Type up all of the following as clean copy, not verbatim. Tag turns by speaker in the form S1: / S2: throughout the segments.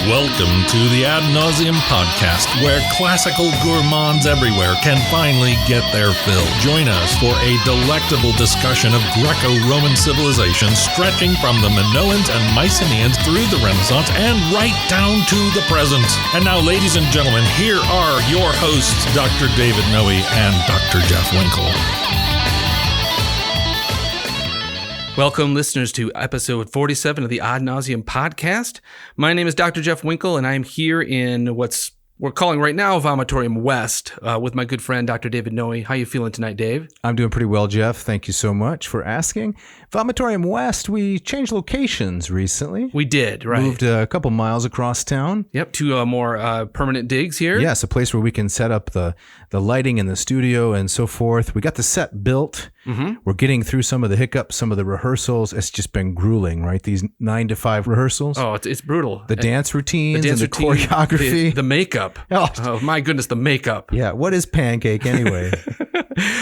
S1: Welcome to the Ad Nauseum podcast, where classical gourmands everywhere can finally get their fill. Join us for a delectable discussion of Greco-Roman civilization stretching from the Minoans and Mycenaeans through the Renaissance and right down to the present. And now, ladies and gentlemen, here are your hosts, Dr. David Noe and Dr. Jeff Winkle.
S2: Welcome, listeners, to episode 47 of the Ad Nauseum podcast. My name is Dr. Jeff Winkle, and I'm here in what's we're calling right now Vomitorium West with my good friend, Dr. David Noe. How you feeling tonight, Dave?
S3: I'm doing pretty well, Jeff. Thank you so much for asking. Vomitorium West, we changed locations recently.
S2: We did, right.
S3: Moved a couple miles across town.
S2: Yep, to more permanent digs here.
S3: Yes, a place where we can set up the lighting in the studio and so forth. We got the set built. Mm-hmm. We're getting through some of the hiccups, some of the rehearsals. It's just been grueling, right? These 9 to 5 rehersals.
S2: Oh, it's brutal.
S3: The dance routines and the choreography.
S2: The makeup. Oh, my goodness, the makeup.
S3: Yeah, what is pancake anyway?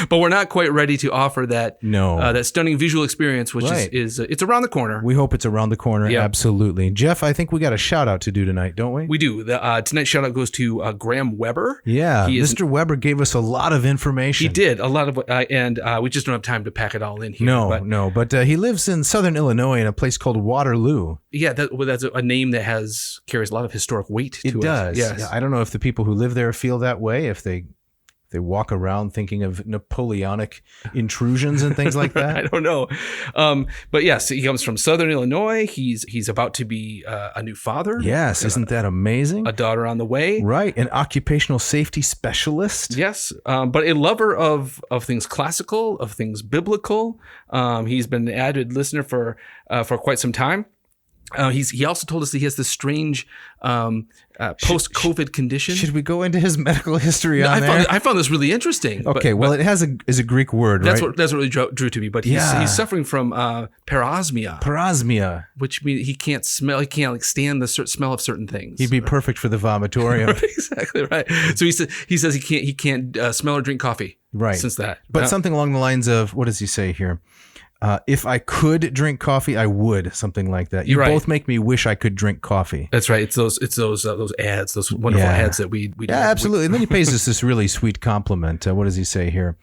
S2: But we're not quite ready to offer that that stunning visual experience, which
S3: right.
S2: is it's around the corner.
S3: We hope it's around the corner,
S2: yep.
S3: Absolutely. Jeff, I think we got a shout out to do tonight, don't we?
S2: We do. Tonight's shout out goes to Graham Weber.
S3: Yeah, Mr. Weber gave us a lot of information.
S2: He did, a lot of, and we just don't have time to pack it all in here.
S3: But he lives in southern Illinois in a place called Waterloo.
S2: Yeah, that's a name that carries a lot of historic weight to it.
S3: It does.
S2: Yes.
S3: Yeah, I don't know if the people who live there feel that way, if they walk around thinking of Napoleonic intrusions and things like that.
S2: I don't know. But yes, he comes from southern Illinois. He's about to be a new father.
S3: Yes, isn't that amazing?
S2: A daughter on the way.
S3: Right, an occupational safety specialist.
S2: Yes, but a lover of things classical, of things biblical. He's been an avid listener for quite some time. He also told us that he has this strange post-COVID condition.
S3: Should we go into his medical history on there?
S2: I found this really interesting.
S3: Okay, it is a Greek word,
S2: that's
S3: right?
S2: That's what really drew to me. But he's suffering from parosmia.
S3: Parosmia,
S2: which means he can't smell. He can't stand the smell of certain things.
S3: He'd be perfect for the vomitorium.
S2: Exactly right. So he says he can't smell or drink coffee.
S3: Right.
S2: Since that,
S3: but something along the lines of, what does he say here? If I could drink coffee, I would. Something like that. You both make me wish I could drink coffee.
S2: That's right. It's those ads, those wonderful ads that we do.
S3: Yeah, absolutely. And then he pays us this really sweet compliment. What does he say here?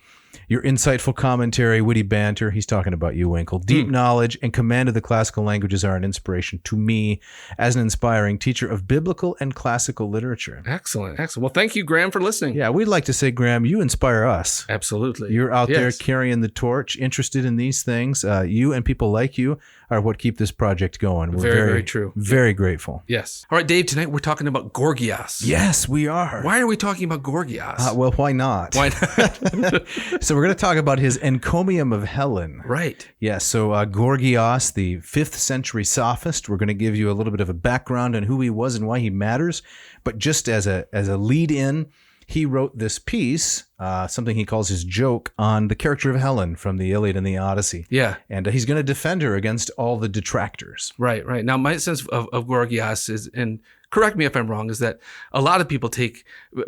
S3: Your insightful commentary, witty banter. He's talking about you, Winkle. Deep knowledge and command of the classical languages are an inspiration to me as an inspiring teacher of biblical and classical literature.
S2: Excellent. Well, thank you, Graham, for listening.
S3: Yeah, we'd like to say, Graham, you inspire us.
S2: Absolutely.
S3: You're out there carrying the torch, interested in these things. You and people like you are what keep this project going. We're
S2: very true.
S3: Very grateful.
S2: Yes. All right, Dave, tonight we're talking about Gorgias.
S3: Yes, we are.
S2: Why are we talking about Gorgias?
S3: Well, why not?
S2: Why not?
S3: So we're going to talk about his Encomium of Helen.
S2: Right.
S3: Yeah, so Gorgias, the 5th century sophist, we're going to give you a little bit of a background on who he was and why he matters. But just as a lead-in, he wrote this piece, something he calls his joke, on the character of Helen from the Iliad and the Odyssey.
S2: Yeah.
S3: And he's going to defend her against all the detractors. Right.
S2: Now, my sense of Gorgias is, and correct me if I'm wrong, is that a lot of people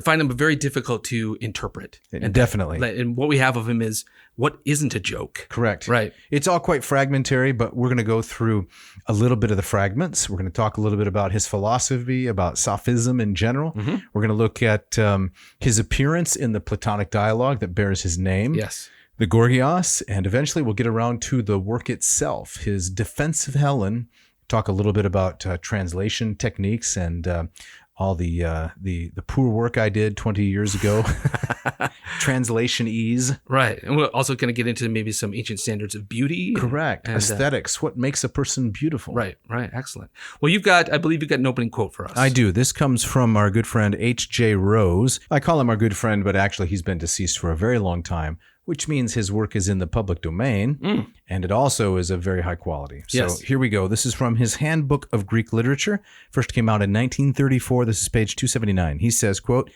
S2: find him very difficult to interpret.
S3: Definitely.
S2: And what we have of him is what isn't a joke.
S3: Correct.
S2: Right.
S3: It's all quite fragmentary, but we're going to go through a little bit of the fragments. We're going to talk a little bit about his philosophy, about sophism in general. Mm-hmm. We're going to look at his appearance in the Platonic dialogue that bears his name.
S2: Yes.
S3: The Gorgias, and eventually we'll get around to the work itself, his defense of Helen. Talk a little bit about translation techniques and all the poor work I did 20 years ago. Translation ease.
S2: Right. And we're also going to get into maybe some ancient standards of beauty.
S3: Correct. And aesthetics. What makes a person beautiful.
S2: Right. Excellent. Well, I believe you've got an opening quote for us.
S3: I do. This comes from our good friend H.J. Rose. I call him our good friend, but actually he's been deceased for a very long time, which means his work is in the public domain, and it also is of very high quality. So Here we go. This is from his Handbook of Greek Literature. First came out in 1934. This is page 279. He says, quote,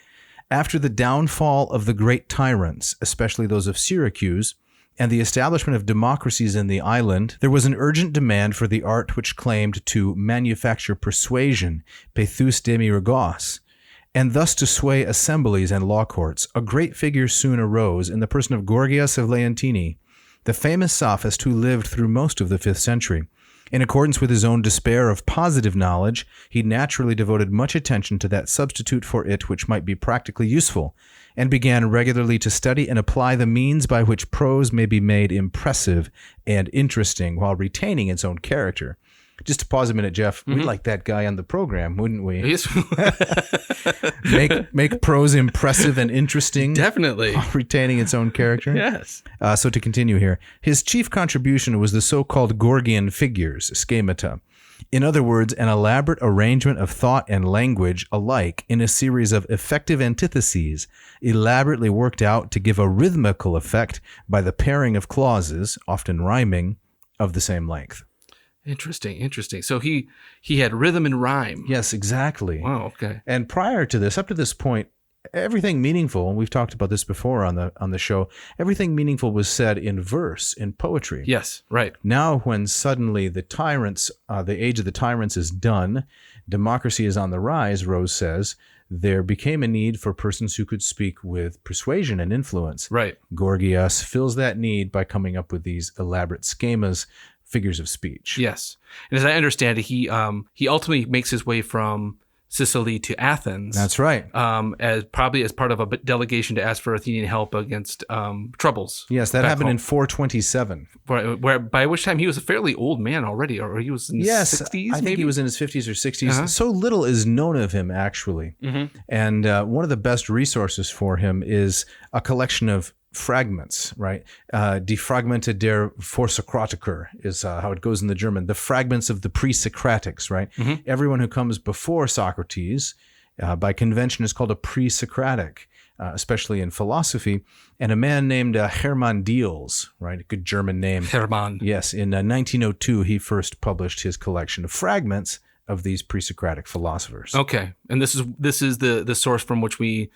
S3: after the downfall of the great tyrants, especially those of Syracuse, and the establishment of democracies in the island, there was an urgent demand for the art which claimed to manufacture persuasion, pethus demiurgos, and thus to sway assemblies and law courts. A great figure soon arose in the person of Gorgias of Leontini, the famous sophist who lived through most of the 5th century. In accordance with his own despair of positive knowledge, he naturally devoted much attention to that substitute for it which might be practically useful, and began regularly to study and apply the means by which prose may be made impressive and interesting while retaining its own character. Just to pause a minute, Jeff, we'd like that guy on the program, wouldn't we?
S2: Yes.
S3: Make prose impressive and interesting.
S2: Definitely.
S3: While retaining its own character.
S2: Yes.
S3: So to continue here, his chief contribution was the so-called Gorgian figures, schemata. In other words, an elaborate arrangement of thought and language alike in a series of effective antitheses, elaborately worked out to give a rhythmical effect by the pairing of clauses, often rhyming, of the same length.
S2: Interesting. So he had rhythm and rhyme.
S3: Yes, exactly.
S2: Wow, okay.
S3: And prior to this, up to this point, everything meaningful, and we've talked about this before on the show, everything meaningful was said in verse, in poetry.
S2: Yes, right.
S3: Now, when suddenly the age of the tyrants is done, democracy is on the rise, Rose says, there became a need for persons who could speak with persuasion and influence.
S2: Right.
S3: Gorgias fills that need by coming up with these elaborate schemas, figures of speech.
S2: Yes. And as I understand it, he ultimately makes his way from Sicily to Athens.
S3: That's right.
S2: As part of a delegation to ask for Athenian help against troubles.
S3: Yes, that happened in 427.
S2: Where by which time he was a fairly old man already, or he was in his 60s.
S3: I think he was in his 50s or 60s.
S2: Uh-huh.
S3: So little is known of him, actually.
S2: Mm-hmm.
S3: And one of the best resources for him is a collection of fragments, right? Die Fragmente der Vorsokratiker is how it goes in the German. The fragments of the pre-Socratics, right?
S2: Mm-hmm.
S3: Everyone who comes before Socrates, by convention, is called a pre-Socratic, especially in philosophy. And a man named Hermann Diels, right? A good German name.
S2: Hermann.
S3: Yes, in 1902, he first published his collection of fragments of these pre-Socratic philosophers.
S2: Okay, and this is the source from which we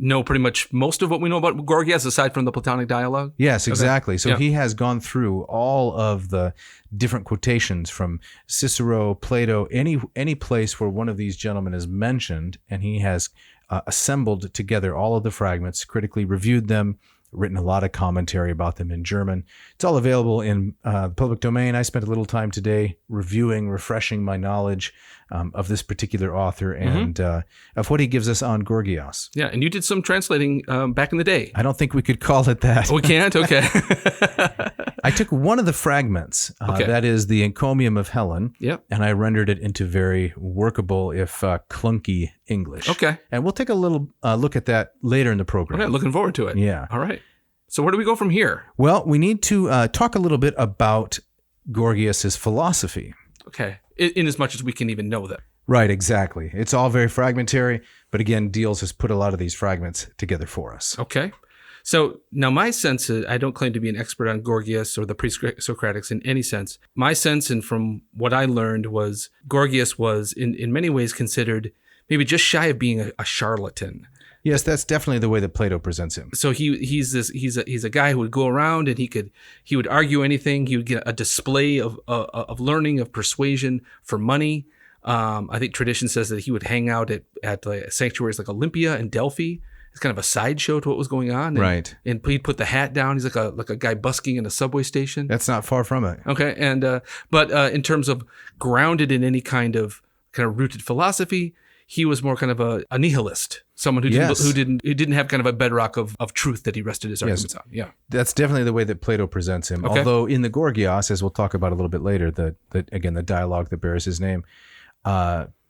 S2: know pretty much most of what we know about Gorgias, aside from the Platonic dialogue?
S3: Yes, exactly.
S2: Okay.
S3: So he has gone through all of the different quotations from Cicero, Plato, any place where one of these gentlemen is mentioned, and he has assembled together all of the fragments, critically reviewed them, written a lot of commentary about them in German. It's all available in the public domain. I spent a little time today refreshing my knowledge of this particular author and of what he gives us on Gorgias.
S2: Yeah, and you did some translating back in the day.
S3: I don't think we could call it that.
S2: Oh, we can't? Okay.
S3: I took one of the fragments, that is the Encomium of Helen, and I rendered it into very workable, if clunky English.
S2: Okay. And
S3: we'll take a little look at that later in the program.
S2: Okay, looking forward to it.
S3: Yeah.
S2: All right. So where do we go from here?
S3: Well, we need to talk a little bit about Gorgias's philosophy.
S2: Okay. In as much as we can even know that.
S3: Right, exactly. It's all very fragmentary, but again, Diels has put a lot of these fragments together for us.
S2: Okay. So now my sense is, I don't claim to be an expert on Gorgias or the pre-Socratics in any sense. My sense, and from what I learned, was Gorgias was in many ways considered maybe just shy of being a charlatan.
S3: Yes, that's definitely the way that Plato presents him.
S2: So he's a guy who would go around and he would argue anything. He would get a display of learning, of persuasion for money. I think tradition says that he would hang out at like sanctuaries like Olympia and Delphi. It's kind of a sideshow to what was going on.
S3: Right.
S2: And he'd put the hat down. He's like a guy busking in a subway station.
S3: That's not far from it.
S2: Okay. And but in terms of grounded in any kind of rooted philosophy, he was more kind of a nihilist, someone who didn't have kind of a bedrock of truth that he rested his arguments on. Yeah,
S3: that's definitely the way that Plato presents him.
S2: Okay.
S3: Although in the Gorgias, as we'll talk about a little bit later, the dialogue that bears his name,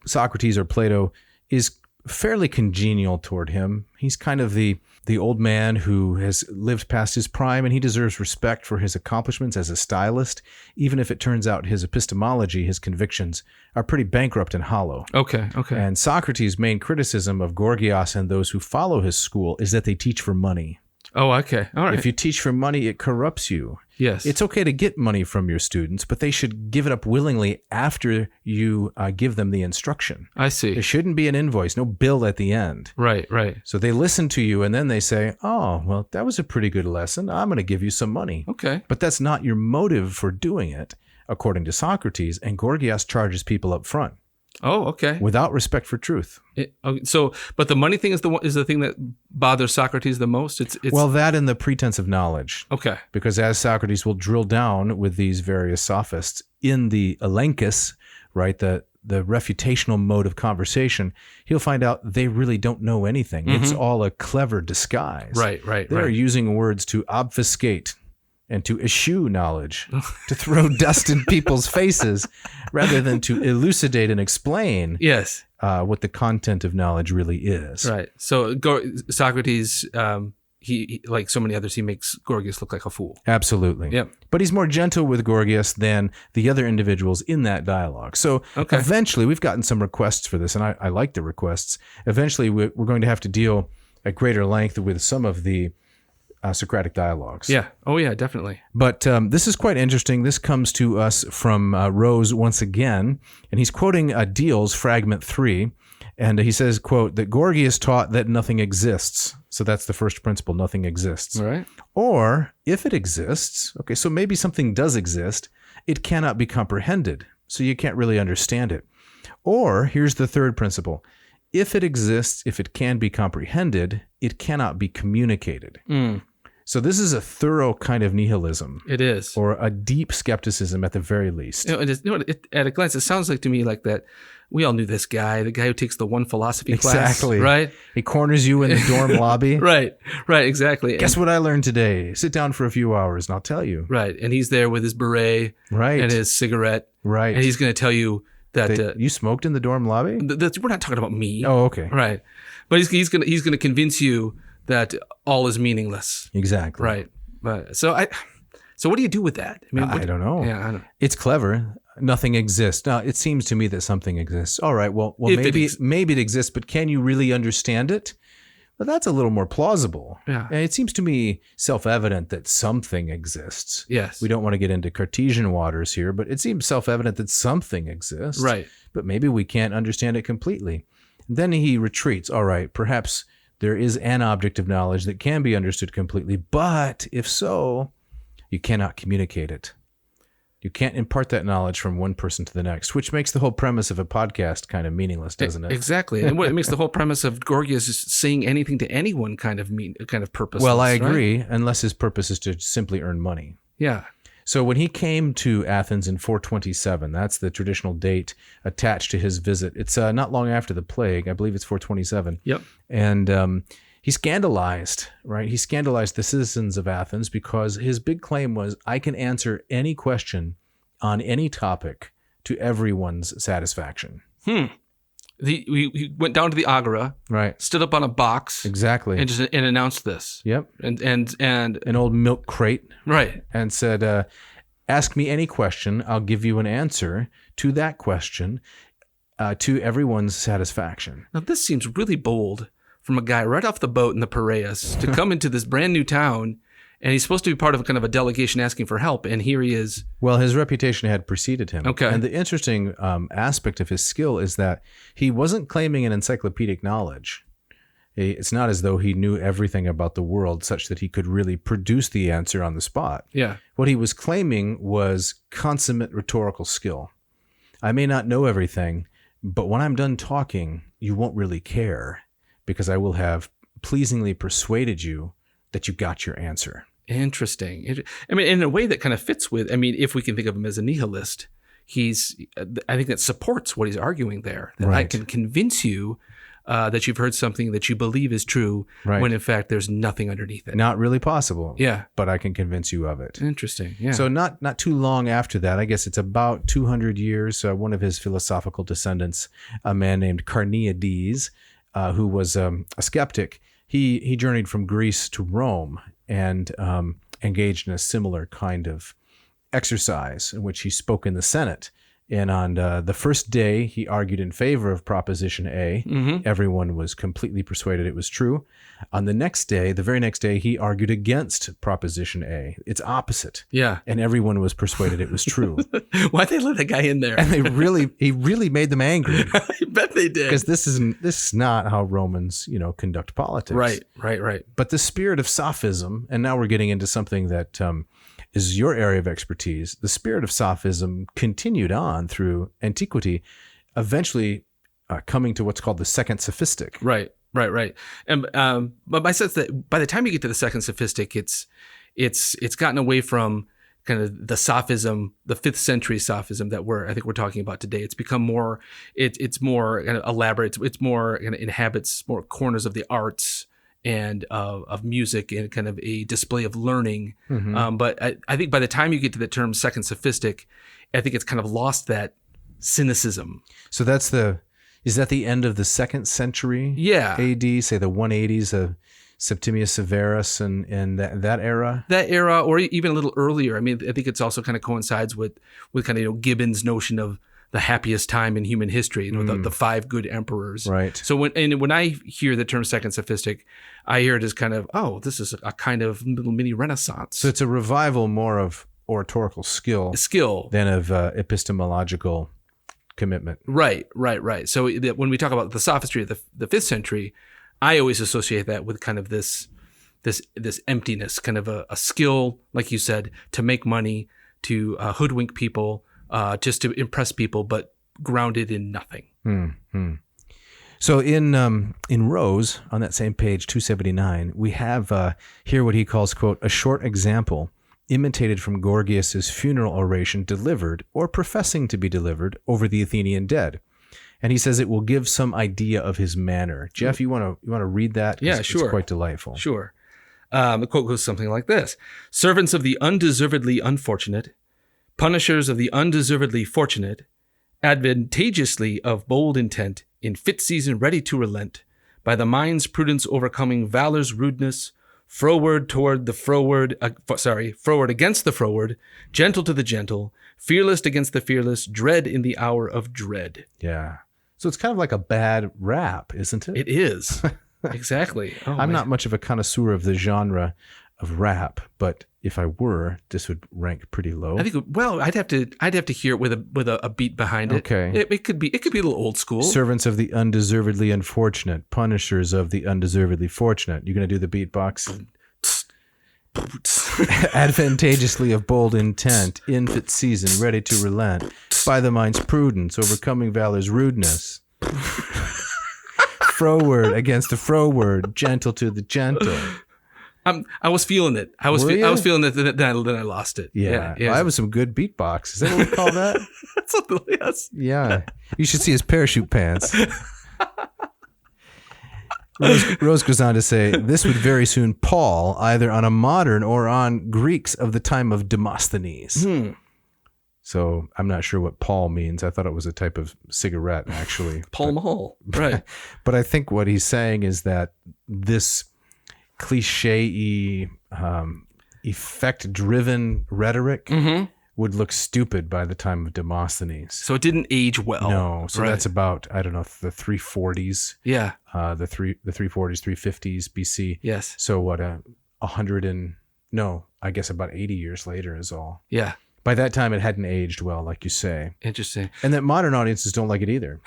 S3: Socrates or Plato is fairly congenial toward him. He's kind of the old man who has lived past his prime, and he deserves respect for his accomplishments as a stylist, even if it turns out his epistemology, his convictions, are pretty bankrupt and hollow.
S2: Okay.
S3: And Socrates' main criticism of Gorgias and those who follow his school is that they teach for money.
S2: Oh, okay. All right.
S3: If you teach for money, it corrupts you.
S2: Yes.
S3: It's okay to get money from your students, but they should give it up willingly after you give them the instruction.
S2: I see.
S3: There shouldn't be an invoice, no bill at the end.
S2: Right.
S3: So they listen to you and then they say, oh, well, that was a pretty good lesson. I'm going to give you some money.
S2: Okay.
S3: But that's not your motive for doing it, according to Socrates, and Gorgias charges people up front.
S2: Oh, okay.
S3: without respect for truth.
S2: Okay, so, but the money thing is the thing that bothers Socrates the most. It's
S3: Well, that and the pretense of knowledge.
S2: okay.
S3: Because as Socrates will drill down with these various sophists in the elenchus, right, the refutational mode of conversation, he'll find out they really don't know anything. It's all a clever disguise.
S2: Right.
S3: They're using words to obfuscate and to eschew knowledge, to throw dust in people's faces, rather than to elucidate and explain
S2: Yes.
S3: what the content of knowledge really is.
S2: Right. So Socrates, he like so many others, he makes Gorgias look like a fool.
S3: Absolutely.
S2: Yep.
S3: But he's more gentle with Gorgias than the other individuals in that dialogue. So eventually, we've gotten some requests for this, and I like the requests. Eventually, we're going to have to deal at greater length with some of the Socratic dialogues.
S2: Yeah. Oh, yeah, definitely.
S3: But this is quite interesting. This comes to us from Rose once again, and he's quoting Deals, Fragment 3, and he says, quote, that Gorgias taught that nothing exists. So that's the first principle, nothing exists.
S2: All right.
S3: Or, if it exists, okay, so maybe something does exist, it cannot be comprehended, so you can't really understand it. Or, here's the third principle. If it exists, if it can be comprehended, it cannot be communicated. So this is a thorough kind of nihilism.
S2: It is.
S3: Or a deep skepticism at the very least.
S2: At a glance, it sounds like to me like that we all knew this guy, the guy who takes the one philosophy class.
S3: Exactly.
S2: Right?
S3: He corners you in the dorm lobby.
S2: Right, exactly.
S3: Guess what I learned today? Sit down for a few hours and I'll tell you.
S2: Right, and he's there with his beret and his cigarette.
S3: Right.
S2: And he's going to tell you that...
S3: you smoked in the dorm lobby?
S2: We're not talking about me.
S3: Oh, okay.
S2: Right. But he's going to convince you that all is meaningless.
S3: Exactly.
S2: Right. But so what do you do with that? I mean,
S3: I don't know.
S2: Yeah, I don't.
S3: It's clever. Nothing exists. Now, it seems to me that something exists. All right. Well, maybe it exists, but can you really understand it? Well, that's a little more plausible.
S2: Yeah.
S3: And it seems to me self-evident that something exists.
S2: Yes.
S3: We don't want to get into Cartesian waters here, but it seems self-evident that something exists.
S2: Right.
S3: But maybe we can't understand it completely. Then he retreats. All right. Perhaps there is an object of knowledge that can be understood completely, but if so, you cannot communicate it. You can't impart that knowledge from one person to the next, which makes the whole premise of a podcast kind of meaningless, doesn't it?
S2: Exactly. And what it makes the whole premise of Gorgias is saying anything to anyone kind of purposeless.
S3: Well, I agree, right? Unless his purpose is to simply earn money.
S2: Yeah.
S3: So when he came to Athens in 427, that's the traditional date attached to his visit. It's not long after the plague. I believe it's 427.
S2: Yep.
S3: And he scandalized, right? He scandalized the citizens of Athens because his big claim was, I can answer any question on any topic to everyone's satisfaction.
S2: He went down to the Agora,
S3: right?
S2: Stood up on a box,
S3: exactly,
S2: and announced this.
S3: Yep.
S2: And
S3: an old milk crate,
S2: right?
S3: And said, "Ask me any question, I'll give you an answer to that question, to everyone's satisfaction."
S2: Now this seems really bold from a guy right off the boat in the Piraeus to come into this brand new town, and he's supposed to be part of kind of a delegation asking for help, and here he is.
S3: Well, his reputation had preceded him.
S2: Okay.
S3: And the interesting aspect of his skill is that he wasn't claiming an encyclopedic knowledge. It's not as though he knew everything about the world such that he could really produce the answer on the spot.
S2: Yeah.
S3: What he was claiming was consummate rhetorical skill. I may not know everything, but when I'm done talking, you won't really care, because I will have pleasingly persuaded you that you got your answer.
S2: Interesting. I mean, in a way that kind of fits with, I mean, if we can think of him as a nihilist, I think that supports what he's arguing there. That
S3: right.
S2: I can convince you that you've heard something that you believe is true,
S3: right.
S2: when in fact there's nothing underneath it.
S3: Not really possible.
S2: Yeah.
S3: But I can convince you of it.
S2: Interesting. Yeah.
S3: So not too long after that, I guess it's about 200 years, one of his philosophical descendants, a man named Carneades, who was a skeptic, he journeyed from Greece to Rome and engaged in a similar kind of exercise in which he spoke in the Senate. And on the first day, he argued in favor of Proposition A. Mm-hmm. Everyone was completely persuaded it was true. On the next day, the very next day, he argued against Proposition A. It's opposite.
S2: Yeah.
S3: And everyone was persuaded it was true.
S2: Why'd they let that guy in there?
S3: And he really made them angry.
S2: I bet they did.
S3: Because this is not how Romans, conduct politics.
S2: Right.
S3: But the spirit of sophism, and now we're getting into something that is your area of expertise. The spirit of sophism continued on through antiquity. eventually coming to what's called the second sophistic.
S2: Right. And but my sense that by the time you get to the second sophistic, it's gotten away from kind of the sophism, the 5th century sophism that I think we're talking about today. It's become more, it's more kind of elaborate. It's more kind of inhabits more corners of the arts and of music and kind of a display of learning. But I think by the time you get to the term second sophistic, I think it's kind of lost that cynicism.
S3: So is that the end of the 2nd century?
S2: Yeah.
S3: AD, say the 180s of Septimius Severus and that era?
S2: That era, or even a little earlier. I mean, I think it's also kind of coincides with kind of, Gibbon's notion of the happiest time in human history, the 5 good emperors.
S3: Right.
S2: So when I hear the term second sophistic, I hear it as kind of, this is a kind of little mini Renaissance.
S3: So it's a revival more of oratorical skill than of epistemological commitment.
S2: Right. So when we talk about the sophistry of the 5th century, I always associate that with kind of this emptiness, kind of a skill, like you said, to make money, to hoodwink people, just to impress people, but grounded in nothing.
S3: So in Rose, on that same page, 279, we have here what he calls, quote, a short example imitated from Gorgias's funeral oration delivered or professing to be delivered over the Athenian dead. And he says it will give some idea of his manner. Jeff, you want to read that?
S2: Yeah, sure.
S3: It's quite delightful.
S2: Sure. The quote goes something like this: "Servants of the undeservedly unfortunate, punishers of the undeservedly fortunate, advantageously of bold intent, in fit season ready to relent, by the mind's prudence overcoming valor's rudeness, froward against the froward, gentle to the gentle, fearless against the fearless, dread in the hour of dread."
S3: Yeah. So it's kind of like a bad rap, isn't it?
S2: It is. Exactly.
S3: I'm not much of a connoisseur of the genre of rap, but if I were, this would rank pretty low.
S2: I think. Well, I'd have to hear it with a beat behind it.
S3: Okay.
S2: It could be a little old school.
S3: Servants of the undeservedly unfortunate, punishers of the undeservedly fortunate. You gonna do the beatbox? Advantageously of bold intent, in fit season, ready to relent, by the mind's prudence, overcoming valor's rudeness. Froward against the froward, gentle to the gentle.
S2: I was feeling it. I was feeling it. Then I lost it.
S3: Yeah. Well, I have some good beatbox. Is that what we call that?
S2: Something, yes.
S3: Yeah. You should see his parachute pants. Rose goes on to say, this would very soon pall either on a modern or on Greeks of the time of Demosthenes. So I'm not sure what Paul means. I thought it was a type of cigarette, actually.
S2: Pall Mall, right.
S3: But I think what he's saying is that this cliche-y, effect-driven rhetoric would look stupid by the time of Demosthenes.
S2: So it didn't age well.
S3: No. So that's about, I don't know, the 340s.
S2: Yeah.
S3: The 340s, 350s BC.
S2: Yes.
S3: So what, 100 and, no, I guess about 80 years later is all.
S2: Yeah.
S3: By that time, it hadn't aged well, like you say.
S2: Interesting.
S3: And that modern audiences don't like it either.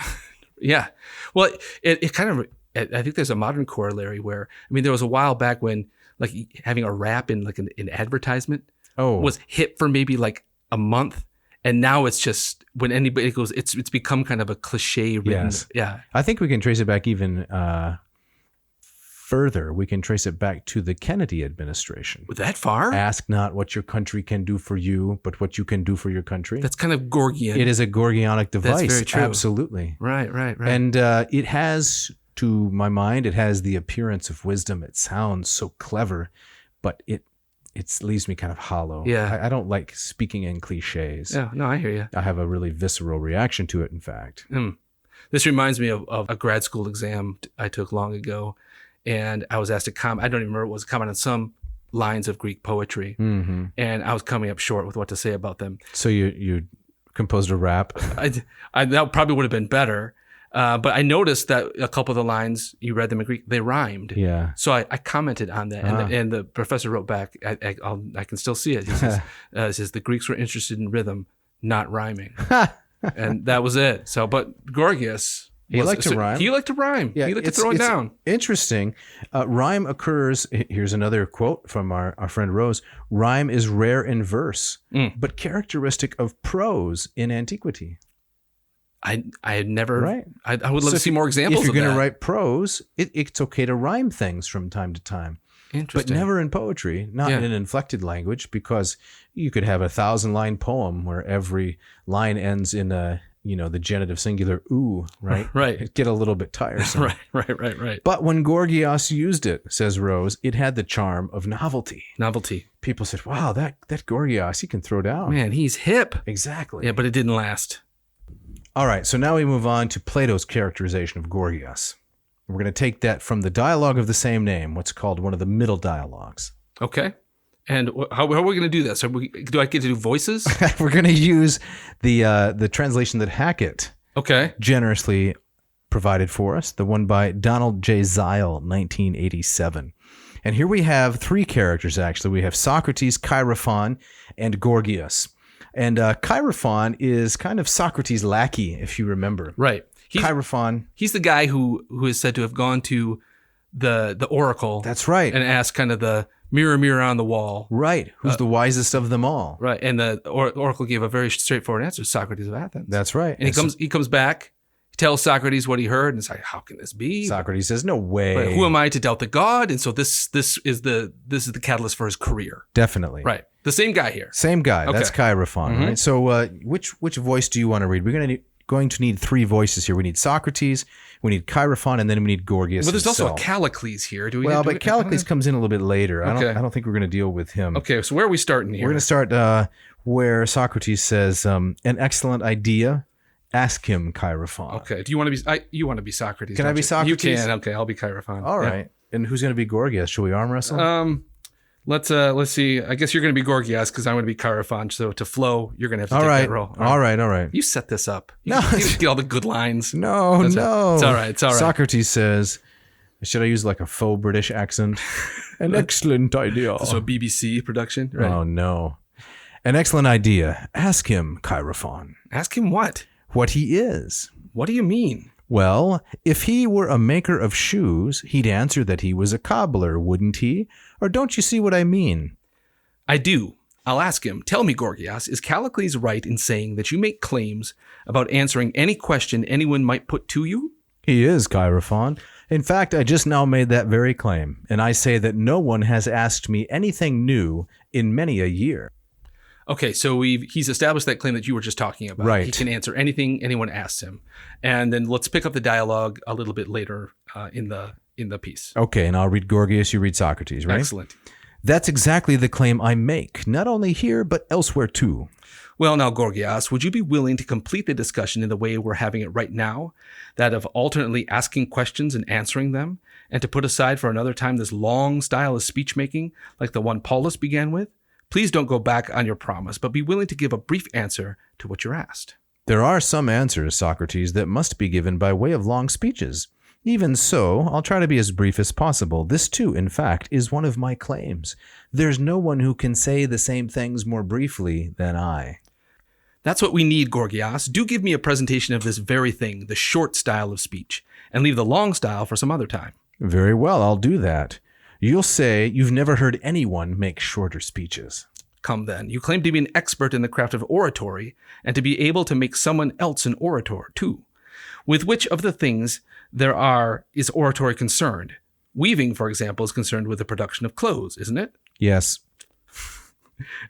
S2: Yeah. Well, it kind of, I think there's a modern corollary where, I mean, there was a while back when like having a rap in like an advertisement was hit for maybe like a month. And now it's just when anybody goes, it's become kind of a cliche written.
S3: Yes.
S2: Yeah.
S3: I think we can trace it back even further. We can trace it back to the Kennedy administration.
S2: That far?
S3: Ask not what your country can do for you, but what you can do for your country.
S2: That's kind of Gorgian.
S3: It is a Gorgianic device.
S2: That's very true.
S3: Absolutely.
S2: Right.
S3: And it has, to my mind, it has the appearance of wisdom. It sounds so clever, but it leaves me kind of hollow.
S2: Yeah.
S3: I don't like speaking in cliches.
S2: Yeah, no, I hear you.
S3: I have a really visceral reaction to it, in fact.
S2: This reminds me of a grad school exam I took long ago. And I was asked to comment, I don't even remember, it was a comment on some lines of Greek poetry. Mm-hmm. And I was coming up short with what to say about them.
S3: So you composed a rap?
S2: That probably would have been better. But I noticed that a couple of the lines, you read them in Greek, they rhymed.
S3: Yeah.
S2: So I commented on that. And the professor wrote back, I can still see it. He says, the Greeks were interested in rhythm, not rhyming. And that was it. So, but Gorgias...
S3: He liked to rhyme.
S2: He liked to rime.
S3: Yeah,
S2: he liked to throw it down.
S3: Interesting. Rhyme occurs. Here's another quote from our friend Rose. Rhyme is rare in verse, but characteristic of prose in antiquity.
S2: I had never.
S3: Right.
S2: I would love to see more examples.
S3: If you're going
S2: to
S3: to write prose, it's okay to rhyme things from time to time. But
S2: Interesting.
S3: never in poetry, not in an inflected language, because you could have a 1,000-line poem where every line ends in the genitive singular ooh, right?
S2: Right.
S3: It'd get a little bit tiresome.
S2: Right.
S3: But when Gorgias used it, says Rose, it had the charm of novelty.
S2: Novelty.
S3: People said, wow, that Gorgias, he can throw down.
S2: Man, he's hip.
S3: Exactly.
S2: Yeah, but it didn't last.
S3: All right, so now we move on to Plato's characterization of Gorgias. We're going to take that from the dialogue of the same name, what's called one of the middle dialogues.
S2: Okay. And how are we going to do this? Do I get to do voices?
S3: We're going to use the translation that Hackett generously provided for us, the one by Donald J. Zeil, 1987. And here we have three characters, actually. We have Socrates, Chaerephon, and Gorgias. And Chaerephon is kind of Socrates' lackey, if you remember.
S2: Right.
S3: Chaerephon.
S2: He's the guy who is said to have gone to the oracle.
S3: That's right.
S2: And asked kind of the mirror on the wall.
S3: Right. Who's the wisest of them all?
S2: Right. And the oracle gave a very straightforward answer, Socrates of Athens.
S3: That's right.
S2: And he comes back, he tells Socrates what he heard, and it's like, how can this be?
S3: Socrates says, no way.
S2: Right. Who am I to doubt the god? And so this is the catalyst for his career.
S3: Definitely.
S2: Right. The same guy here.
S3: Same guy.
S2: Okay.
S3: That's Chaerephon, right? So which voice do you want to read? We're going to need three voices here. We need Socrates, we need Chaerephon, and then we need Gorgias.
S2: But there's
S3: himself.
S2: also a Callicles here.
S3: But Callicles comes in a little bit later.
S2: Okay.
S3: I don't think we're going to deal with him.
S2: Okay, so where are we starting here?
S3: We're going to start where Socrates says, an excellent idea. Ask him, Chaerephon.
S2: Okay. Do you want to be? You want to be Socrates?
S3: Can I be Socrates?
S2: You can. Okay, I'll be Chaerephon.
S3: All right. And who's going to be Gorgias? Shall we arm wrestle?
S2: Let's see. I guess you're going to be Gorgias because I'm going to be Chaerephon. So to flow, you're going to have to take that role.
S3: All right.
S2: You set this up. You get all the good lines.
S3: No.
S2: It's all right.
S3: Socrates says, should I use like a faux British accent? An excellent idea.
S2: So a BBC production. Right.
S3: Oh, no. An excellent idea. Ask him, Chaerephon.
S2: Ask him what?
S3: What he is.
S2: What do you mean?
S3: Well, if he were a maker of shoes, he'd answer that he was a cobbler, wouldn't he? Or don't you see what I mean?
S2: I do. I'll ask him. Tell me, Gorgias, is Callicles right in saying that you make claims about answering any question anyone might put to you?
S3: He is, Chaerephon. In fact, I just now made that very claim, and I say that no one has asked me anything new in many a year.
S2: Okay, so he's established that claim that you were just talking about.
S3: Right.
S2: He can answer anything anyone asks him. And then let's pick up the dialogue a little bit later in the piece.
S3: Okay, and I'll read Gorgias, you read Socrates, right?
S2: Excellent.
S3: That's exactly the claim I make, not only here, but elsewhere too.
S2: Well, now, Gorgias, would you be willing to complete the discussion in the way we're having it right now, that of alternately asking questions and answering them, and to put aside for another time this long style of speech-making like the one Paulus began with? Please don't go back on your promise, but be willing to give a brief answer to what you're asked.
S3: There are some answers, Socrates, that must be given by way of long speeches. Even so, I'll try to be as brief as possible. This, too, in fact, is one of my claims. There's no one who can say the same things more briefly than I.
S2: That's what we need, Gorgias. Do give me a presentation of this very thing, the short style of speech, and leave the long style for some other time.
S3: Very well, I'll do that. You'll say you've never heard anyone make shorter speeches.
S2: Come then. You claim to be an expert in the craft of oratory, and to be able to make someone else an orator, too. With which of the things is oratory concerned? Weaving, for example, is concerned with the production of clothes, isn't it?
S3: Yes.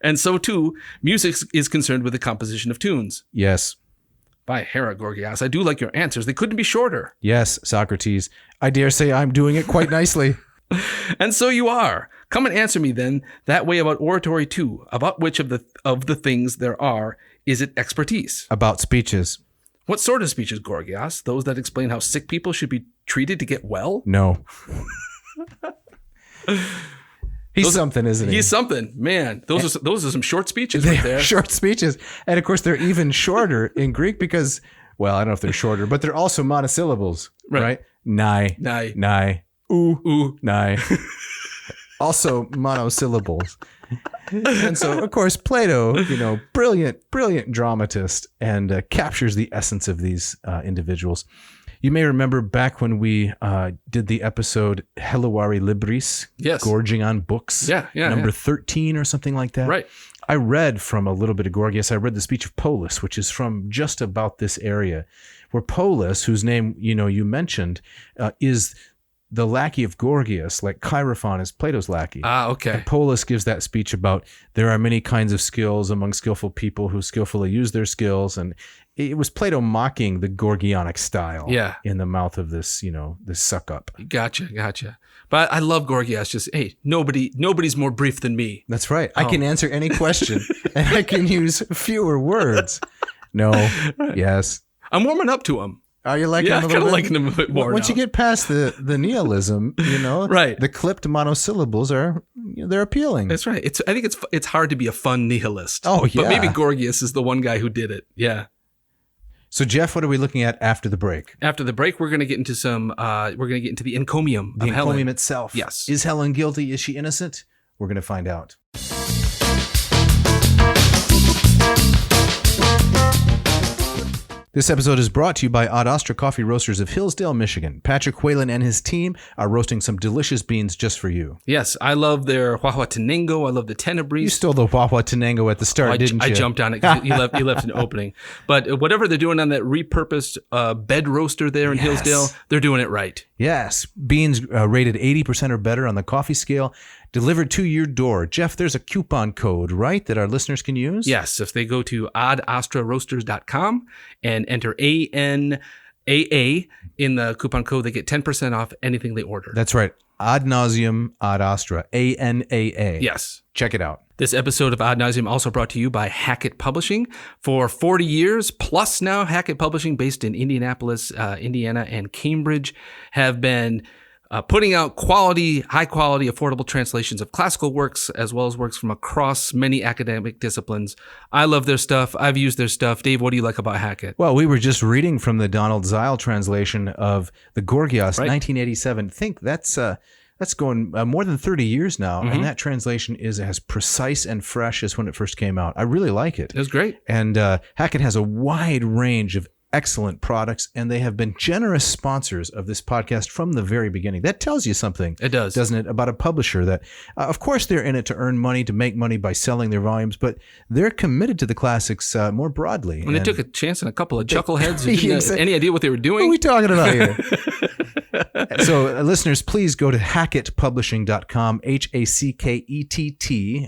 S2: And so, too, music is concerned with the composition of tunes.
S3: Yes.
S2: By Hera, Gorgias, I do like your answers. They couldn't be shorter.
S3: Yes, Socrates. I dare say I'm doing it quite nicely.
S2: And so you are. Come and answer me then that way about oratory too. About which of the things there are is it expertise?
S3: About speeches.
S2: What sort of speeches, Gorgias? Those that explain how sick people should be treated to get well?
S3: No. He's something, isn't he?
S2: He's something. Man, those are some short speeches
S3: They
S2: right there.
S3: are short speeches. And of course, they're even shorter in Greek because, well, I don't know if they're shorter, but they're also monosyllables, right? Nigh, ooh, nigh. Also monosyllables. And so, of course, Plato, brilliant dramatist, and captures the essence of these individuals. You may remember back when we did the episode Helluari Libris,
S2: Yes.
S3: Gorging on Books, number 13 or something like that.
S2: Right.
S3: I read from a little bit of Gorgias. I read the speech of Polus, which is from just about this area, where Polus, whose name you mentioned, is the lackey of Gorgias, like Chaerephon is Plato's lackey.
S2: Ah, okay.
S3: And Polus gives that speech about there are many kinds of skills among skillful people who skillfully use their skills, and it was Plato mocking the Gorgionic style in the mouth of this, this suck up.
S2: Gotcha. But I love Gorgias. Just, hey, nobody's more brief than me.
S3: That's right. I can answer any question and I can use fewer words. No. Yes.
S2: I'm warming up to him.
S3: Are you liking him a little bit?
S2: I'm kind of liking him a bit more
S3: Once
S2: now.
S3: you get past the nihilism,
S2: Right.
S3: The clipped monosyllables they're appealing.
S2: That's right. I think it's hard to be a fun nihilist.
S3: Oh, yeah.
S2: But maybe Gorgias is the one guy who did it. Yeah.
S3: So, Jeff, what are we looking at after the break?
S2: After the break, we're going to get into the encomium
S3: The
S2: of Helen.
S3: encomium itself.
S2: Yes.
S3: Is Helen guilty? Is she innocent? We're going to find out. This episode is brought to you by Ad Astra Coffee Roasters of Hillsdale, Michigan. Patrick Whalen and his team are roasting some delicious beans just for you.
S2: Yes, I love their Huahuatenango. I love the Tenebris.
S3: You stole the Huahuatenango at the start, didn't you?
S2: I jumped on it because you left an opening. But whatever they're doing on that repurposed bed roaster there in Hillsdale, they're doing it right.
S3: Yes. Beans rated 80% or better on the coffee scale, delivered to your door. Jeff, there's a coupon code, right, that our listeners can use?
S2: Yes. If they go to adastraroasters.com and enter ANAA in the coupon code, they get 10% off anything they order.
S3: That's right. Ad nauseum, ad astra, ANAA.
S2: Yes.
S3: Check it out.
S2: This episode of Ad Nauseum also brought to you by Hackett Publishing. For 40 years plus now, Hackett Publishing, based in Indianapolis, Indiana, and Cambridge, have been putting out high quality, affordable translations of classical works, as well as works from across many academic disciplines. I love their stuff. I've used their stuff. Dave, what do you like about Hackett?
S3: Well, we were just reading from the Donald Zeil translation of the Gorgias, 1987. Think that's going more than 30 years now, and that translation is as precise and fresh as when it first came out. I really like it.
S2: It was great.
S3: And Hackett has a wide range of excellent products, and they have been generous sponsors of this podcast from the very beginning. That tells you something.
S2: It does.
S3: Doesn't it? About a publisher that, of course, they're in it to earn money, to make money by selling their volumes, but they're committed to the classics more broadly.
S2: And they took a chance on a couple of chuckleheads who didn't have any idea what they were doing.
S3: What are we talking about here? So, listeners, please go to hackettpublishing.com, HACKETT.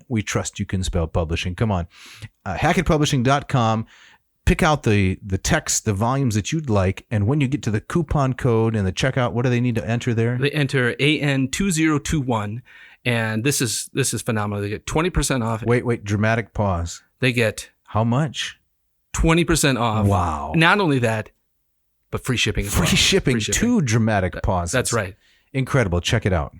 S3: We trust you can spell publishing. Come on. Hackettpublishing.com. Pick out the text, the volumes that you'd like, and when you get to the coupon code and the checkout, what do they need to enter there?
S2: They enter AN2021, and this is phenomenal. They get 20% off.
S3: Wait, dramatic pause.
S2: They get
S3: how much?
S2: 20% off.
S3: Wow.
S2: Not only that, but free shipping as well.
S3: Free shipping, two dramatic pauses.
S2: That's right.
S3: Incredible. Check it out.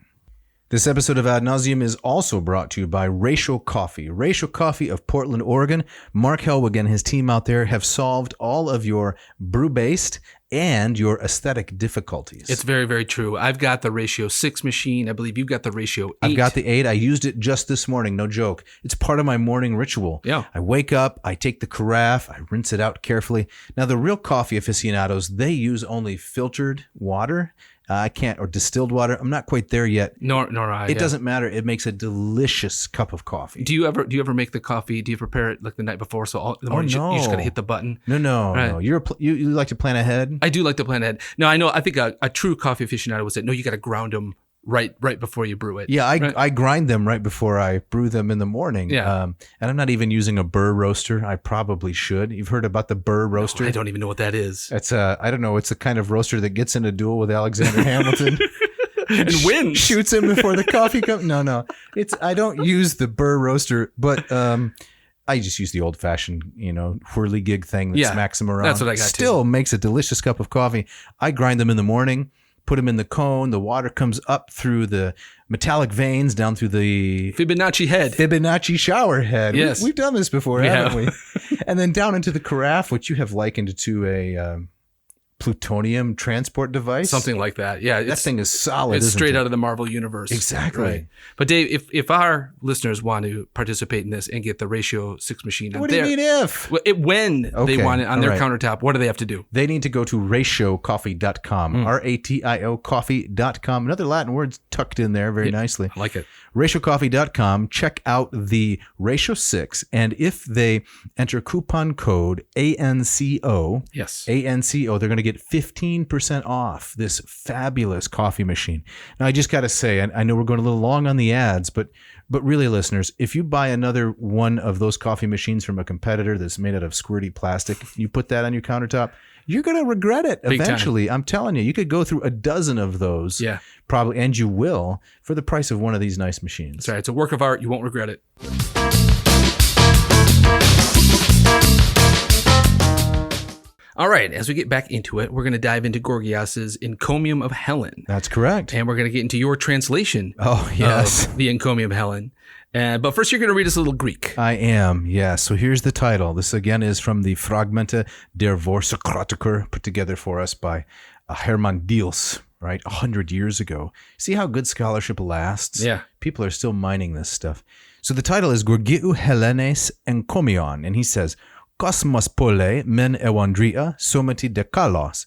S3: This episode of Ad Nauseum is also brought to you by Ratio Coffee. Ratio Coffee of Portland, Oregon. Mark Helwig and his team out there have solved all of your brew-based and your aesthetic difficulties.
S2: It's very, very true. I've got the Ratio 6 machine. I believe you've got the Ratio 8.
S3: I've got the 8. I used it just this morning. No joke. It's part of my morning ritual.
S2: Yeah.
S3: I wake up, I take the carafe, I rinse it out carefully. Now, the real coffee aficionados, they use only filtered water. Or distilled water. I'm not quite there yet.
S2: Nor I.
S3: It doesn't matter. It makes a delicious cup of coffee.
S2: Do you ever make the coffee? Do you prepare it like the night before? So in the morning you just gotta hit the button.
S3: No.
S2: Right.
S3: You like to plan ahead.
S2: I do like to plan ahead. No, I know. I think a true coffee aficionado would say, no, you got to ground them right before you brew it.
S3: Yeah, I grind them right before I brew them in the morning.
S2: Yeah.
S3: And I'm not even using a burr roaster. I probably should. You've heard about the burr roaster?
S2: No, I don't even know what that is.
S3: It's I don't know. It's the kind of roaster that gets in a duel with Alexander Hamilton.
S2: And wins.
S3: Shoots him before the coffee comes. No. I don't use the burr roaster, but I just use the old-fashioned, whirligig thing that smacks them around.
S2: That's what I got
S3: Still makes a delicious cup of coffee. I grind them in the morning, put them in the cone. The water comes up through the metallic veins down through the Fibonacci shower head.
S2: Yes.
S3: We've done this before, haven't we? And then down into the carafe, which you have likened to a plutonium transport device.
S2: Something like that. Yeah.
S3: That thing is solid.
S2: It's
S3: isn't
S2: straight
S3: it?
S2: out of the Marvel universe.
S3: Exactly.
S2: Right. But Dave, if our listeners want to participate in this and get the Ratio 6 machine on
S3: What do you
S2: their,
S3: mean if?
S2: when they
S3: Okay,
S2: want it on their
S3: all right.
S2: countertop, what do they have to do?
S3: They need to go to ratiocoffee.com, RATIO coffee.com. Another Latin word tucked in there very nicely.
S2: I like it.
S3: Ratiocoffee.com. Check out the Ratio 6. And if they enter coupon code ANCO,
S2: Yes.
S3: ANCO, they're going to get 15% off this fabulous coffee machine. Now, I just got to say, I know we're going a little long on the ads, but really, listeners, if you buy another one of those coffee machines from a competitor that's made out of squirty plastic, you put that on your countertop, you're going to regret it
S2: Big
S3: eventually. I'm telling you, you could go through a dozen of those,
S2: Yeah.
S3: probably, and you will, for the price of one of these nice machines.
S2: That's right. It's a work of art. You won't regret it. All right. As we get back into it, we're going to dive into Gorgias's Encomium of Helen.
S3: That's correct.
S2: And we're going to get into your translation
S3: Oh, yes.
S2: of the Encomium of Helen. But first, you're going to read us a little Greek.
S3: I am, yes. So here's the title. This, again, is from the Fragmente der Vorsokratiker, put together for us by Hermann Diels, right, 100 years ago. See how good scholarship lasts?
S2: Yeah.
S3: People are still mining this stuff. So the title is Gorgiu Helenes Encomion, and he says, Kosmos pole men evandria somati de kalos,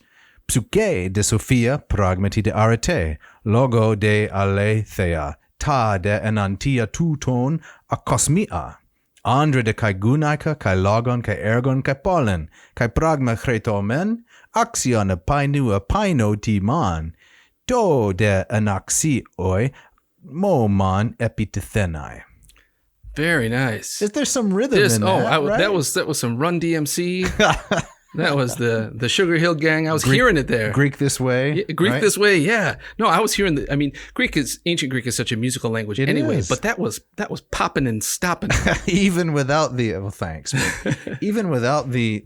S3: psyche de Sophia pragmati de arete, logo de aletheia, ta de enantia tuton akosmia. Andre de kai gunaika, kai logon, kai ergon, kai pollen, kai pragma chretomen, axion a painu a paino timan, do de anaxioi, momon epithethenai.
S2: Very nice.
S3: Is there some rhythm in that? Right?
S2: that was some Run DMC. That was the Sugar Hill Gang. I was hearing it there.
S3: Greek this way.
S2: Yeah, Greek
S3: right?
S2: this way, yeah. No, I was hearing ancient Greek is such a musical language
S3: It
S2: anyway,
S3: is.
S2: but that was popping and stopping.
S3: Even without the thanks. But even without the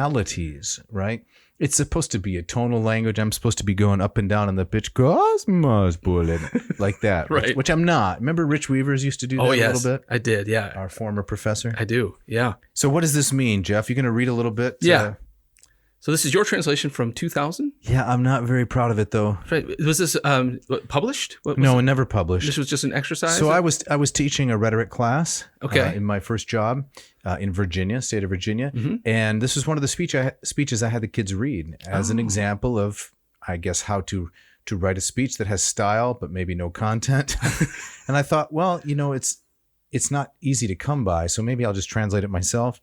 S3: tonalities, right? It's supposed to be a tonal language. I'm supposed to be going up and down on the pitch, cosmos bullet, like that,
S2: Right.
S3: Which I'm not. Remember, Rich Weavers used to do that a little bit.
S2: I did. Yeah,
S3: Our former professor.
S2: I do. Yeah.
S3: So, what does this mean, Jeff? You going to read a little bit?
S2: Yeah. So this is your translation from 2000.
S3: Yeah, I'm not very proud of it though.
S2: Right. Was this published? What was
S3: No,
S2: it?
S3: never published.
S2: This was just an exercise.
S3: So I was teaching a rhetoric class
S2: Okay.
S3: in my first job in Virginia, state of Virginia,
S2: Mm-hmm.
S3: and this was one of the speeches I had the kids read as an example of, I guess, how to write a speech that has style but maybe no content. And I thought, well, it's not easy to come by, so maybe I'll just translate it myself.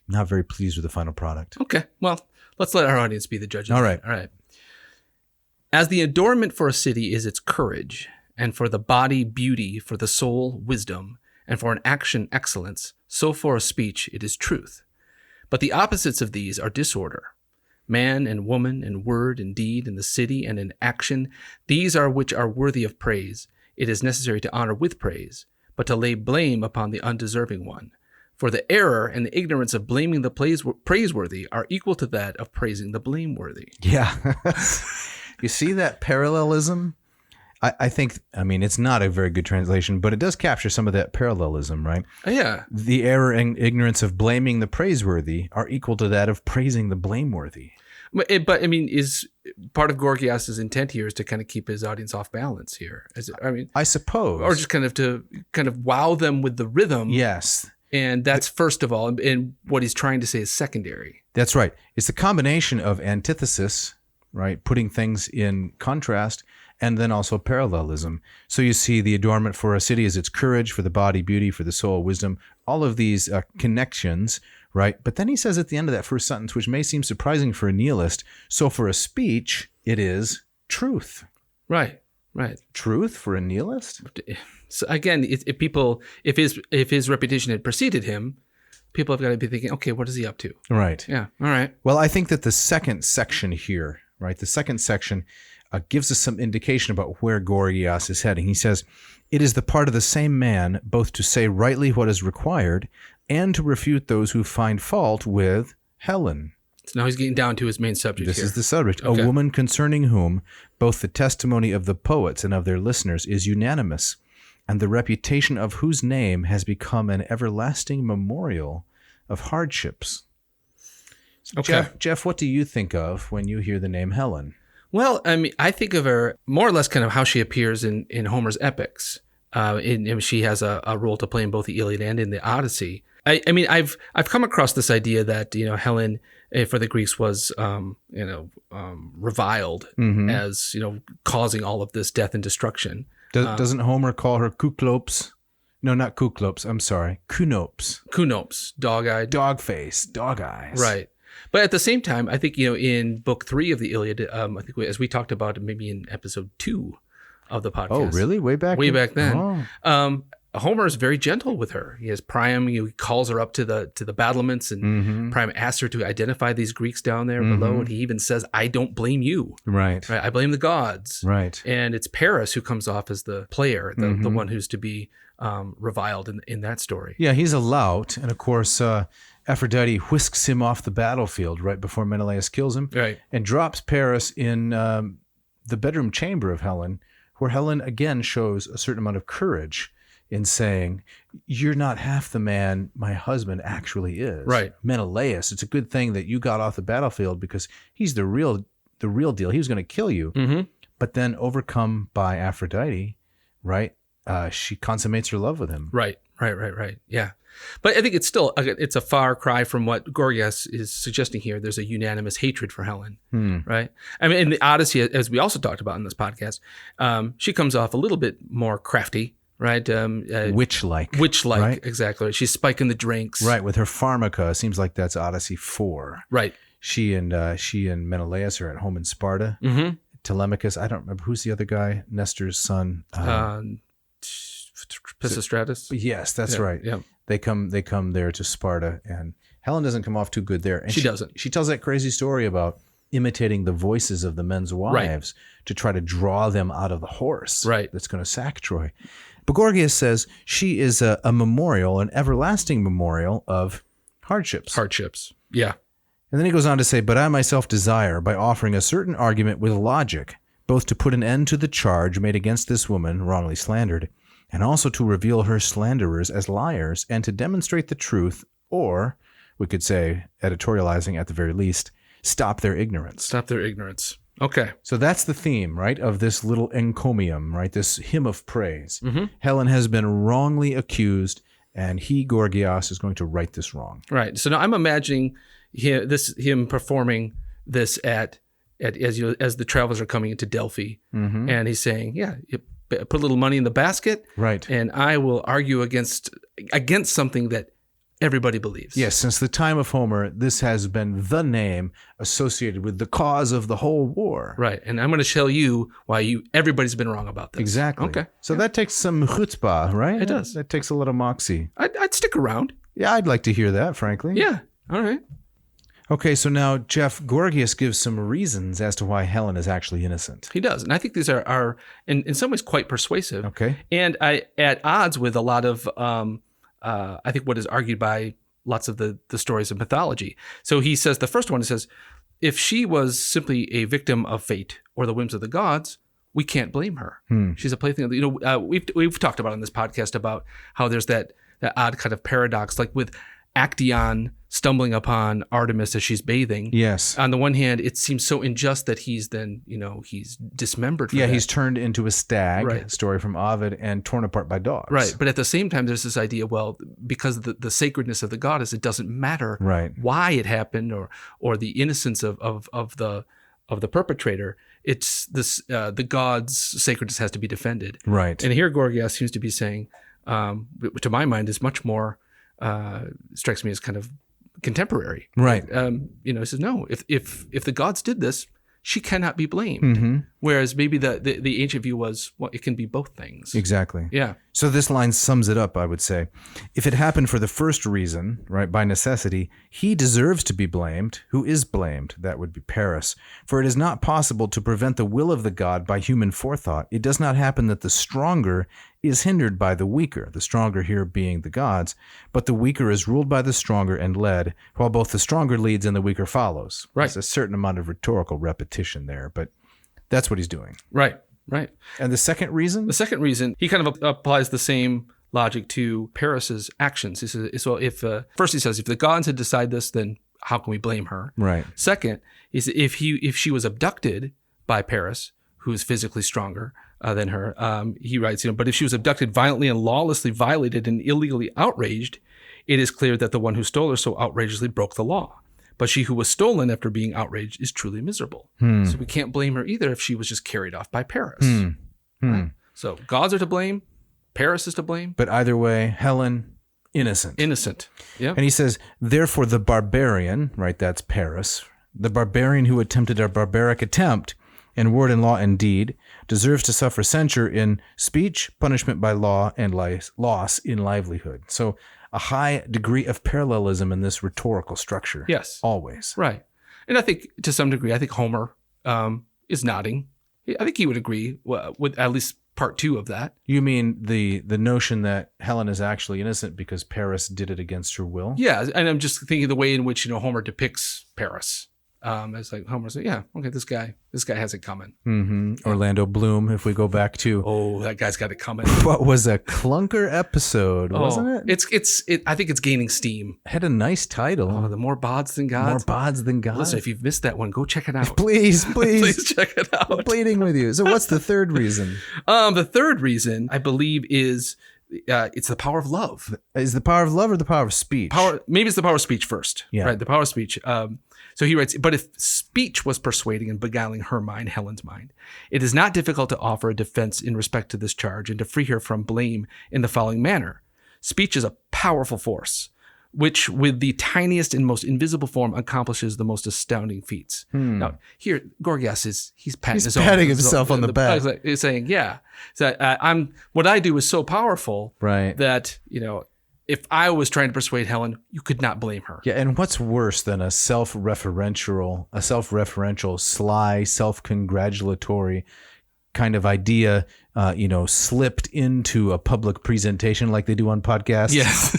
S3: I'm not very pleased with the final product.
S2: Okay. Well, let's let our audience be the judges.
S3: All right.
S2: All right. As the adornment for a city is its courage, and for the body beauty, for the soul wisdom, and for an action excellence, so for a speech it is truth. But the opposites of these are disorder. Man and woman and word and deed in the city and in action, these are which are worthy of praise. It is necessary to honor with praise, but to lay blame upon the undeserving one. For the error and the ignorance of blaming the praiseworthy are equal to that of praising the blameworthy.
S3: Yeah. You see that parallelism? I think, it's not a very good translation, but it does capture some of that parallelism, right?
S2: Oh, yeah.
S3: The error and ignorance of blaming the praiseworthy are equal to that of praising the blameworthy.
S2: But is part of Gorgias's intent here is to kind of keep his audience off balance here?
S3: I suppose.
S2: Or just to wow them with the rhythm.
S3: Yes.
S2: And that's first of all, and what he's trying to say is secondary.
S3: That's right. It's the combination of antithesis, right? Putting things in contrast, and then also parallelism. So you see the adornment for a city is its courage, for the body, beauty, for the soul, wisdom, all of these connections, right? But then he says at the end of that first sentence, which may seem surprising for a nihilist, so for a speech, it is truth.
S2: Right.
S3: Truth for a nihilist?
S2: So again, if his reputation had preceded him, people have got to be thinking, okay, what is he up to?
S3: Right.
S2: Yeah. All right.
S3: Well, I think that the second section here, right? The second section gives us some indication about where Gorgias is heading. He says, it is the part of the same man both to say rightly what is required and to refute those who find fault with Helen.
S2: So now he's getting down to his main subject
S3: This
S2: here.
S3: is the subject.
S2: Okay.
S3: A woman concerning whom both the testimony of the poets and of their listeners is unanimous, and the reputation of whose name has become an everlasting memorial of hardships.
S2: Okay.
S3: Jeff, what do you think of when you hear the name Helen?
S2: Well, I mean, I think of her more or less kind of how she appears in Homer's epics. She has a role to play in both the Iliad and in the Odyssey. I mean, I've come across this idea that Helen for the Greeks was reviled as causing all of this death and destruction.
S3: Doesn't Homer call her Kuklops? No, not Kuklops. I'm sorry, Kunopes.
S2: Kunopes, dog-eyed,
S3: dog face, dog eyes.
S2: Right. But at the same time, I think in Book 3 of the Iliad, I think as we talked about maybe in episode 2 of the podcast.
S3: Oh, really? Way back
S2: then. Oh. Homer is very gentle with her. He has Priam. He calls her up to the battlements, and Priam asks her to identify these Greeks down there below. And he even says, "I don't blame you.
S3: Right.
S2: I blame the gods."
S3: Right.
S2: And it's Paris who comes off as the player, the one who's to be reviled in that story.
S3: Yeah, he's a lout, and of course, Aphrodite whisks him off the battlefield right before Menelaus kills him,
S2: right,
S3: and drops Paris in the bedroom chamber of Helen, where Helen again shows a certain amount of courage in saying, "You're not half the man my husband actually is."
S2: Right.
S3: Menelaus, it's a good thing that you got off the battlefield because he's the real deal. He was going to kill you. But then overcome by Aphrodite, right? She consummates her love with him.
S2: Right. Yeah. But I think it's a far cry from what Gorgias is suggesting here. There's a unanimous hatred for Helen, right? I mean, in the Odyssey, as we also talked about in this podcast, she comes off a little bit more crafty, right?
S3: Witch-like.
S2: Right? Exactly. She's spiking the drinks.
S3: Right, with her pharmaca. It seems like that's Odyssey 4.
S2: Right.
S3: She and Menelaus are at home in Sparta. Telemachus, I don't remember. Who's the other guy? Nestor's son.
S2: Pisistratus.
S3: Yes, that's right.
S2: Yeah.
S3: They come there to Sparta, and Helen doesn't come off too good there. And
S2: she doesn't.
S3: She tells that crazy story about imitating the voices of the men's wives to try to draw them out of the horse that's going to sack Troy. But Gorgias says she is a memorial, an everlasting memorial of hardships.
S2: Yeah.
S3: And then he goes on to say, "But I myself desire, by offering a certain argument with logic, both to put an end to the charge made against this woman, wrongly slandered, and also to reveal her slanderers as liars, and to demonstrate the truth, or, we could say, editorializing at the very least, stop their ignorance."
S2: Okay.
S3: So that's the theme, right, of this little encomium, right, this hymn of praise. Helen has been wrongly accused, and Gorgias, is going to right this wrong.
S2: Right. So now I'm imagining him performing this as the travelers are coming into Delphi, and he's saying, "Yeah, you put a little money in the basket,
S3: right,
S2: and I will argue against something that everybody believes."
S3: Yes, since the time of Homer, this has been the name associated with the cause of the whole war.
S2: Right, and I'm going to tell you why everybody's been wrong about this.
S3: Exactly.
S2: Okay.
S3: So that takes some chutzpah, right?
S2: It does.
S3: That takes a little moxie.
S2: I'd stick around.
S3: Yeah, I'd like to hear that, frankly.
S2: Yeah. All right.
S3: Okay, so now, Jeff, Gorgias gives some reasons as to why Helen is actually innocent.
S2: He does, and I think these are in some ways quite persuasive.
S3: Okay.
S2: And at odds with a lot of, I think, what is argued by lots of the stories of mythology. So he says, the first one, he says, if she was simply a victim of fate or the whims of the gods, we can't blame her. She's a plaything. We've talked about on this podcast about how there's that odd kind of paradox, like with Actaeon stumbling upon Artemis as she's bathing.
S3: Yes.
S2: On the one hand, it seems so unjust that he's then, he's dismembered.
S3: Yeah, he's turned into a stag, story from Ovid, and torn apart by dogs.
S2: Right. But at the same time, there's this idea, well, because of the sacredness of the goddess, it doesn't matter why it happened or the innocence of the perpetrator. It's this the god's sacredness has to be defended.
S3: Right.
S2: And here Gorgias seems to be saying, to my mind, is much more strikes me as kind of contemporary.
S3: Right.
S2: He says, no, if the gods did this, she cannot be blamed. Whereas maybe the ancient view was, well, it can be both things.
S3: Exactly.
S2: Yeah.
S3: So this line sums it up, I would say. If it happened for the first reason, right, by necessity, he deserves to be blamed. Who is blamed? That would be Paris. For it is not possible to prevent the will of the god by human forethought. It does not happen that the stronger is hindered by the weaker, the stronger here being the gods, but the weaker is ruled by the stronger and led, while both the stronger leads and the weaker follows.
S2: Right.
S3: There's a certain amount of rhetorical repetition there, but that's what he's doing.
S2: Right.
S3: And the second reason?
S2: The second reason, he kind of applies the same logic to Paris's actions. He says, well, first he says, if the gods had decided this, then how can we blame her?
S3: Right.
S2: Second is if she was abducted by Paris, who is physically stronger than her, he writes, but if she was abducted violently and lawlessly violated and illegally outraged, it is clear that the one who stole her so outrageously broke the law. But she who was stolen after being outraged is truly miserable. So we can't blame her either if she was just carried off by Paris. Right? So gods are to blame. Paris is to blame.
S3: But either way, Helen, innocent.
S2: Innocent. Yeah.
S3: And he says, therefore the barbarian, right, that's Paris, the barbarian who attempted a barbaric attempt in word and law and deed deserves to suffer censure in speech, punishment by law, and loss in livelihood. So a high degree of parallelism in this rhetorical structure.
S2: Yes.
S3: Always.
S2: Right. And I think to some degree, I think Homer is nodding. I think he would agree with at least part 2 of that.
S3: You mean the notion that Helen is actually innocent because Paris did it against her will?
S2: Yeah. And I'm just thinking the way in which, Homer depicts Paris. It's like Homer's like, yeah, okay, this guy has it coming.
S3: Mm-hmm. Orlando Bloom, if we go back to...
S2: Oh, that guy's got it coming.
S3: What was a clunker episode, wasn't it?
S2: I think it's gaining steam.
S3: Had a nice title.
S2: Oh, the more bods than gods.
S3: More bods than gods.
S2: Listen, if you've missed that one, go check it out.
S3: Please.
S2: Please check it out.
S3: I'm pleading with you. So what's the third reason?
S2: The third reason, I believe, is it's the power of love.
S3: Is the power of love or the power of speech?
S2: Maybe it's the power of speech first.
S3: Yeah.
S2: Right, the power of speech. So he writes, but if speech was persuading and beguiling her mind, Helen's mind, it is not difficult to offer a defense in respect to this charge and to free her from blame in the following manner. Speech is a powerful force, which with the tiniest and most invisible form accomplishes the most astounding feats. Now, here, Gorgias he's patting
S3: himself on the back.
S2: He's saying, yeah. So what I do is so powerful that, if I was trying to persuade Helen, you could not blame her.
S3: Yeah, and what's worse than a self-referential, sly, self-congratulatory kind of idea, slipped into a public presentation like they do on podcasts?
S2: Yes.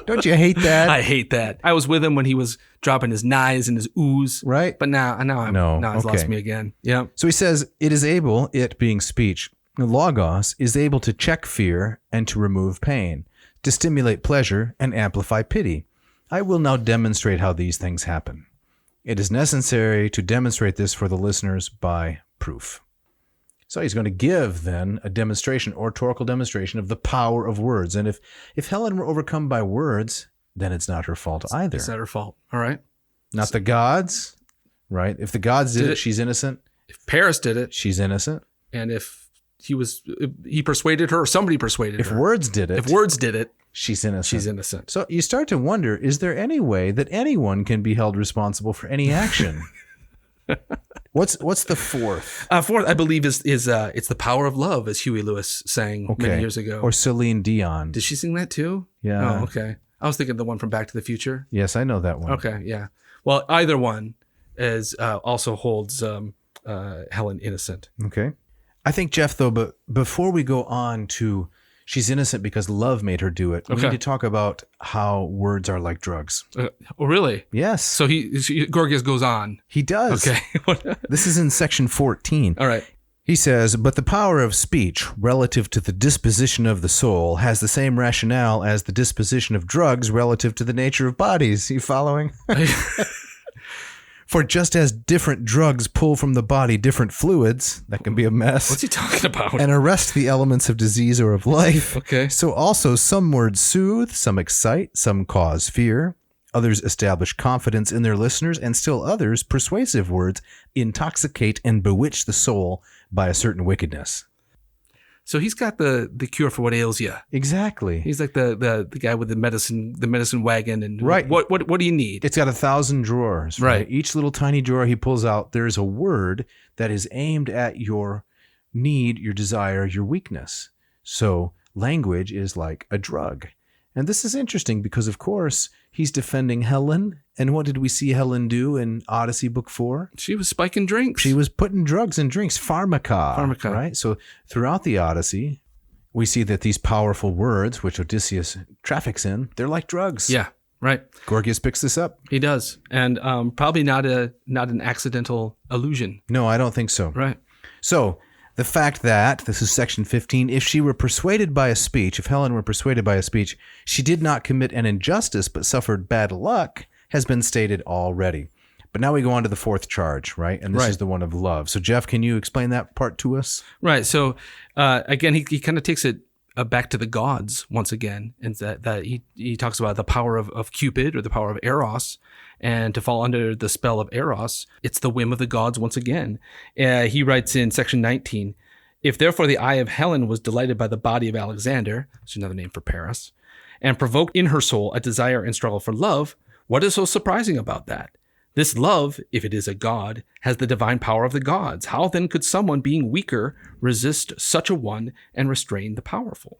S3: Don't you hate that?
S2: I hate that. I was with him when he was dropping his knives and his ooze.
S3: Right.
S2: But now he's lost me again. Yeah.
S3: So he says, it being speech, logos, is able to check fear and to remove pain, to stimulate pleasure and amplify pity. I will now demonstrate how these things happen. It is necessary to demonstrate this for the listeners by proof. So he's going to give then a demonstration, oratorical demonstration of the power of words. And if Helen were overcome by words, then it's not her fault either.
S2: It's not her fault. All right.
S3: Not the gods, right? If the gods did it, she's innocent.
S2: If Paris did it,
S3: she's innocent.
S2: And if he persuaded her or somebody persuaded her.
S3: If words did it, she's innocent.
S2: She's innocent.
S3: So you start to wonder, is there any way that anyone can be held responsible for any action? What's the fourth?
S2: Fourth, I believe, is it's the power of love, as Huey Lewis sang many years ago.
S3: Or Celine Dion.
S2: Did she sing that too?
S3: Yeah.
S2: Oh, okay. I was thinking the one from Back to the Future.
S3: Yes, I know that one.
S2: Okay, yeah. Well, either one also holds Helen innocent.
S3: Okay. I think, Jeff, though, but before we go on to she's innocent because love made her do it, we need to talk about how words are like drugs.
S2: Oh, really?
S3: Yes.
S2: So Gorgias goes on.
S3: He does.
S2: Okay.
S3: This is in section 14.
S2: All right.
S3: He says, but the power of speech relative to the disposition of the soul has the same rationale as the disposition of drugs relative to the nature of bodies. You following? For just as different drugs pull from the body different fluids, that can be a mess.
S2: What's he talking about?
S3: And arrest the elements of disease or of life.
S2: Okay.
S3: So also some words soothe, some excite, some cause fear. Others establish confidence in their listeners, and still others, persuasive words, intoxicate and bewitch the soul by a certain wickedness.
S2: So he's got the cure for what ails you.
S3: Exactly.
S2: He's like the guy with the medicine wagon and
S3: right.
S2: What do you need?
S3: It's got 1,000 drawers. Right. Each little tiny drawer he pulls out, there's a word that is aimed at your need, your desire, your weakness. So language is like a drug. And this is interesting because, of course, he's defending Helen. And what did we see Helen do in Odyssey Book 4?
S2: She was spiking drinks.
S3: She was putting drugs in drinks, pharmaca. Right? So throughout the Odyssey, we see that these powerful words, which Odysseus traffics in, they're like drugs.
S2: Yeah, right.
S3: Gorgias picks this up.
S2: He does. And probably not an accidental allusion.
S3: No, I don't think so.
S2: Right.
S3: So the fact that, this is section 15, if Helen were persuaded by a speech, she did not commit an injustice but suffered bad luck, has been stated already. But now we go on to the fourth charge, right? And this is the one of love. So, Jeff, can you explain that part to us?
S2: Right. So, again, he kind of takes it back to the gods once again, and that he talks about the power of Cupid, or the power of Eros, and to fall under the spell of Eros, it's the whim of the gods once again. He writes in section 19, if therefore the eye of Helen was delighted by the body of Alexander, which is another name for Paris, and provoked in her soul a desire and struggle for love, what is so surprising about that? This love, if it is a god, has the divine power of the gods. How then could someone being weaker resist such a one and restrain the powerful?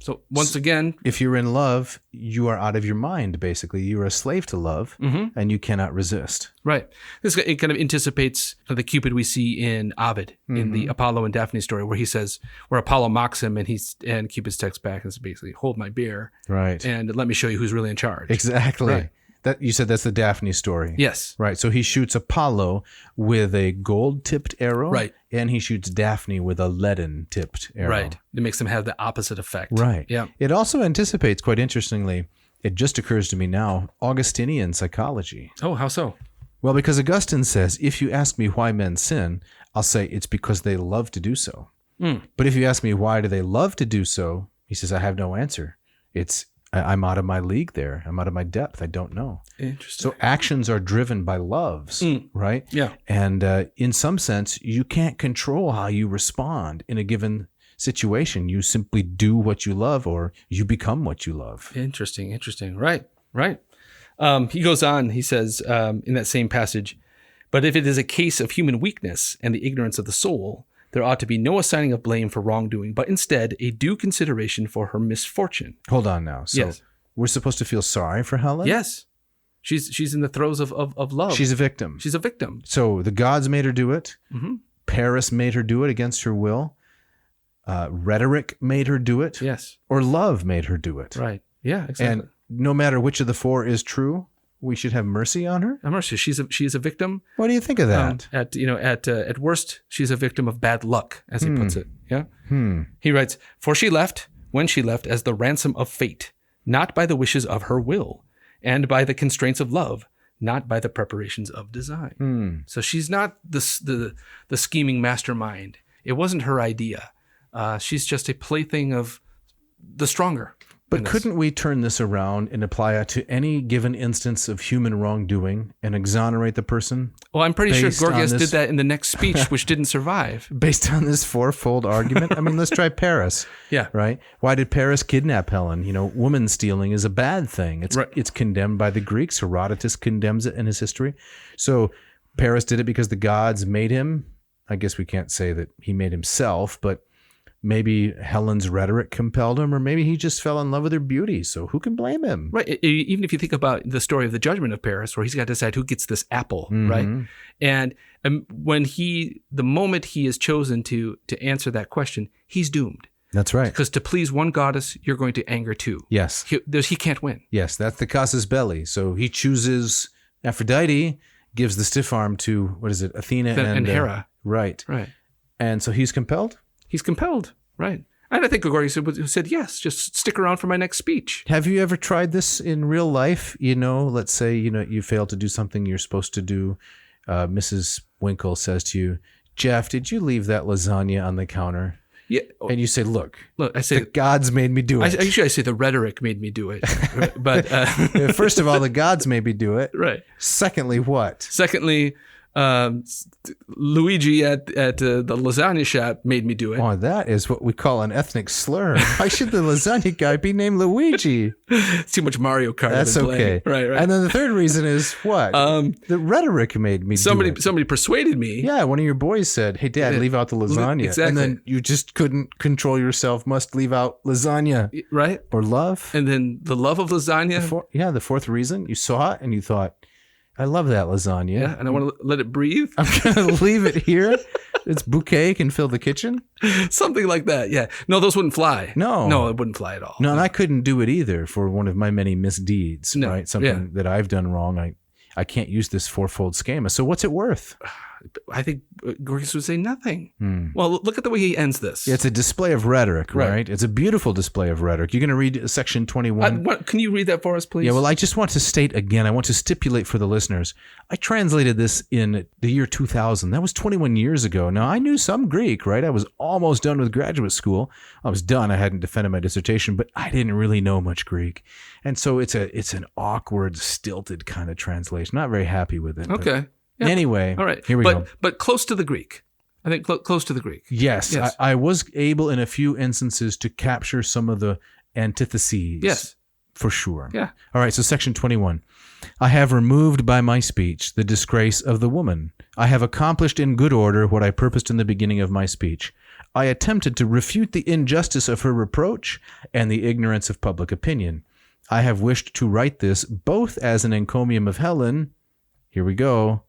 S2: So once again,
S3: if you're in love, you are out of your mind, basically. You are a slave to love, and you cannot resist.
S2: Right. It kind of anticipates the Cupid we see in Ovid, in the Apollo and Daphne story, where he says, where Apollo mocks him, and Cupid texts back and says basically, hold my beer,
S3: right,
S2: and let me show you who's really in charge.
S3: Exactly.
S2: Right.
S3: That you said that's the Daphne story.
S2: Yes.
S3: Right. So he shoots Apollo with a gold-tipped arrow.
S2: Right.
S3: And he shoots Daphne with a leaden-tipped arrow.
S2: Right. It makes them have the opposite effect.
S3: Right.
S2: Yeah.
S3: It also anticipates, quite interestingly, it just occurs to me now, Augustinian psychology.
S2: Oh, how so?
S3: Well, because Augustine says, if you ask me why men sin, I'll say it's because they love to do so. But if you ask me why do they love to do so, he says, I have no answer. I'm out of my league there. I'm out of my depth. I don't know.
S2: Interesting.
S3: So actions are driven by loves, right?
S2: Yeah.
S3: And in some sense, you can't control how you respond in a given situation. You simply do what you love, or you become what you love.
S2: Interesting. Right. He goes on, he says in that same passage, but if it is a case of human weakness and the ignorance of the soul, there ought to be no assigning of blame for wrongdoing, but instead a due consideration for her misfortune.
S3: Hold on now. So
S2: yes.
S3: We're supposed to feel sorry for Helen?
S2: Yes. She's in the throes of love.
S3: She's a victim.
S2: She's a victim.
S3: So the gods made her do it. Paris made her do it against her will. Rhetoric made her do it.
S2: Yes.
S3: Or love made her do it.
S2: Right. Yeah, exactly.
S3: And no matter which of the four is true, we should have mercy on her.
S2: Mercy. She's a victim.
S3: What do you think of that?
S2: At worst, she's a victim of bad luck, as he puts it. Yeah. He writes, for she left, when she left, as the ransom of fate, not by the wishes of her will, and by the constraints of love, not by the preparations of design. So she's not the scheming mastermind. It wasn't her idea. She's just a plaything of the stronger.
S3: But couldn't we turn this around and apply it to any given instance of human wrongdoing and exonerate the person?
S2: Well, I'm pretty sure Gorgias did that in the next speech, which didn't survive.
S3: Based on this fourfold argument? I mean, let's try Paris.
S2: Yeah.
S3: Right? Why did Paris kidnap Helen? Woman stealing is a bad thing. It's condemned by the Greeks. Herodotus condemns it in his history. So Paris did it because the gods made him. I guess we can't say that he made himself, but maybe Helen's rhetoric compelled him, or maybe he just fell in love with her beauty. So who can blame him?
S2: Right. Even if you think about the story of the judgment of Paris, where he's got to decide who gets this apple, right? And when the moment he is chosen to answer that question, he's doomed.
S3: That's right.
S2: Because to please one goddess, you're going to anger two.
S3: Yes.
S2: He can't win.
S3: Yes, that's the casus belli. So he chooses Aphrodite, gives the stiff arm to, Athena and
S2: Hera.
S3: Right. And so he's compelled?
S2: He's compelled, right. And I think Gorgias said, yes, just stick around for my next speech.
S3: Have you ever tried this in real life? Let's say, you fail to do something you're supposed to do. Mrs. Winkle says to you, Jeff, did you leave that lasagna on the counter?
S2: Yeah.
S3: And you say, look,
S2: I say
S3: the gods made me do it.
S2: I say the rhetoric made me do it. But
S3: first of all, the gods made me do it.
S2: Right.
S3: Secondly, what?
S2: Secondly, Luigi at the lasagna shop made me do it.
S3: Oh, that is what we call an ethnic slur. Why should the lasagna guy be named Luigi?
S2: It's too much Mario Kart.
S3: That's okay.
S2: Right.
S3: And then the third reason is what? The rhetoric made me do it.
S2: Somebody persuaded me.
S3: Yeah, one of your boys said, hey, Dad, leave out the lasagna.
S2: Exactly.
S3: And then you just couldn't control yourself, must leave out lasagna.
S2: Right.
S3: Or love.
S2: And then the love of lasagna.
S3: The fourth reason, you saw it and you thought, I love that lasagna.
S2: Yeah, and I want to let it breathe.
S3: I'm going to leave it here. Its bouquet can fill the kitchen.
S2: Something like that, yeah. No, those wouldn't fly.
S3: No,
S2: it wouldn't fly at all.
S3: No, and I couldn't do it either for one of my many misdeeds, right? Something that I've done wrong. I can't use this fourfold schema. So what's it worth?
S2: I think Gorgias would say nothing. Well, look at the way he ends this.
S3: It's a display of rhetoric, right? It's a beautiful display of rhetoric. You're going to read section 21.
S2: Can you read that for us, please?
S3: Yeah, well, I just want to state again, I want to stipulate for the listeners, I translated this in the year 2000. That was 21 years ago. Now, I knew some Greek, right? I was almost done with graduate school. I was done. I hadn't defended my dissertation, but I didn't really know much Greek. And so it's an awkward, stilted kind of translation. Not very happy with it.
S2: Okay.
S3: Yeah. Anyway,
S2: all right.
S3: Here we go.
S2: But close to the Greek. I think close to the Greek.
S3: Yes. I was able in a few instances to capture some of the antitheses.
S2: Yes.
S3: For sure.
S2: Yeah.
S3: All right. So section 21. I have removed by my speech the disgrace of the woman. I have accomplished in good order what I purposed in the beginning of my speech. I attempted to refute the injustice of her reproach and the ignorance of public opinion. I have wished to write this both as an encomium of Helen, here we go,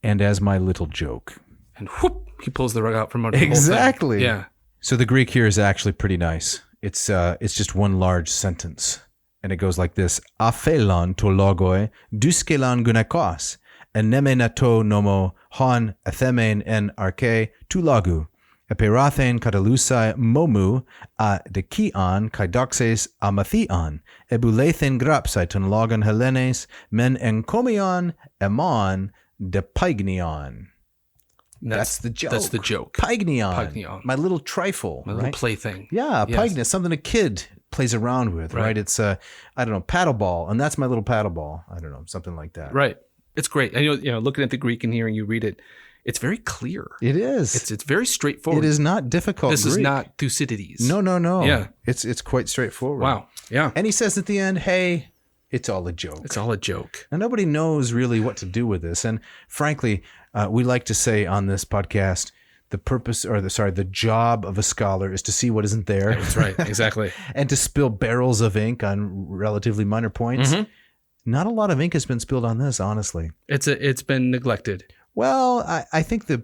S3: and as my little joke.
S2: And whoop, he pulls the rug out from under the whole
S3: Exactly.
S2: thing. Yeah.
S3: So the Greek here is actually pretty nice. It's just one large sentence. And it goes like this. Aphelon to logoi, duskelon gunakos, enemenato nomo hon athemen en arche tu logu, eperathen katalusai momu a dekion kaidoxes amathion, ebulethen grapsai ton logon helenes, men encomion emon de paignion. That's the joke.
S2: That's the joke.
S3: Paignion. My little trifle.
S2: My little plaything.
S3: Yeah,
S2: yes.
S3: paignia, something a kid plays around with, right? It's paddle ball, and that's my little paddle ball. I don't know, something like that.
S2: Right. It's great. And looking at the Greek and hearing you read it, it's very clear.
S3: It is.
S2: It's very straightforward.
S3: It is not difficult.
S2: This
S3: Greek.
S2: is not Thucydides.
S3: No.
S2: Yeah.
S3: It's quite straightforward.
S2: Wow. Yeah.
S3: And he says at the end, hey, it's all a joke.
S2: It's all a joke.
S3: Now, nobody knows really what to do with this. And frankly, we like to say on this podcast, the job of a scholar is to see what isn't there.
S2: That's right. Exactly.
S3: And to spill barrels of ink on relatively minor points. Mm-hmm. Not a lot of ink has been spilled on this, honestly.
S2: It's been neglected.
S3: Well, I think the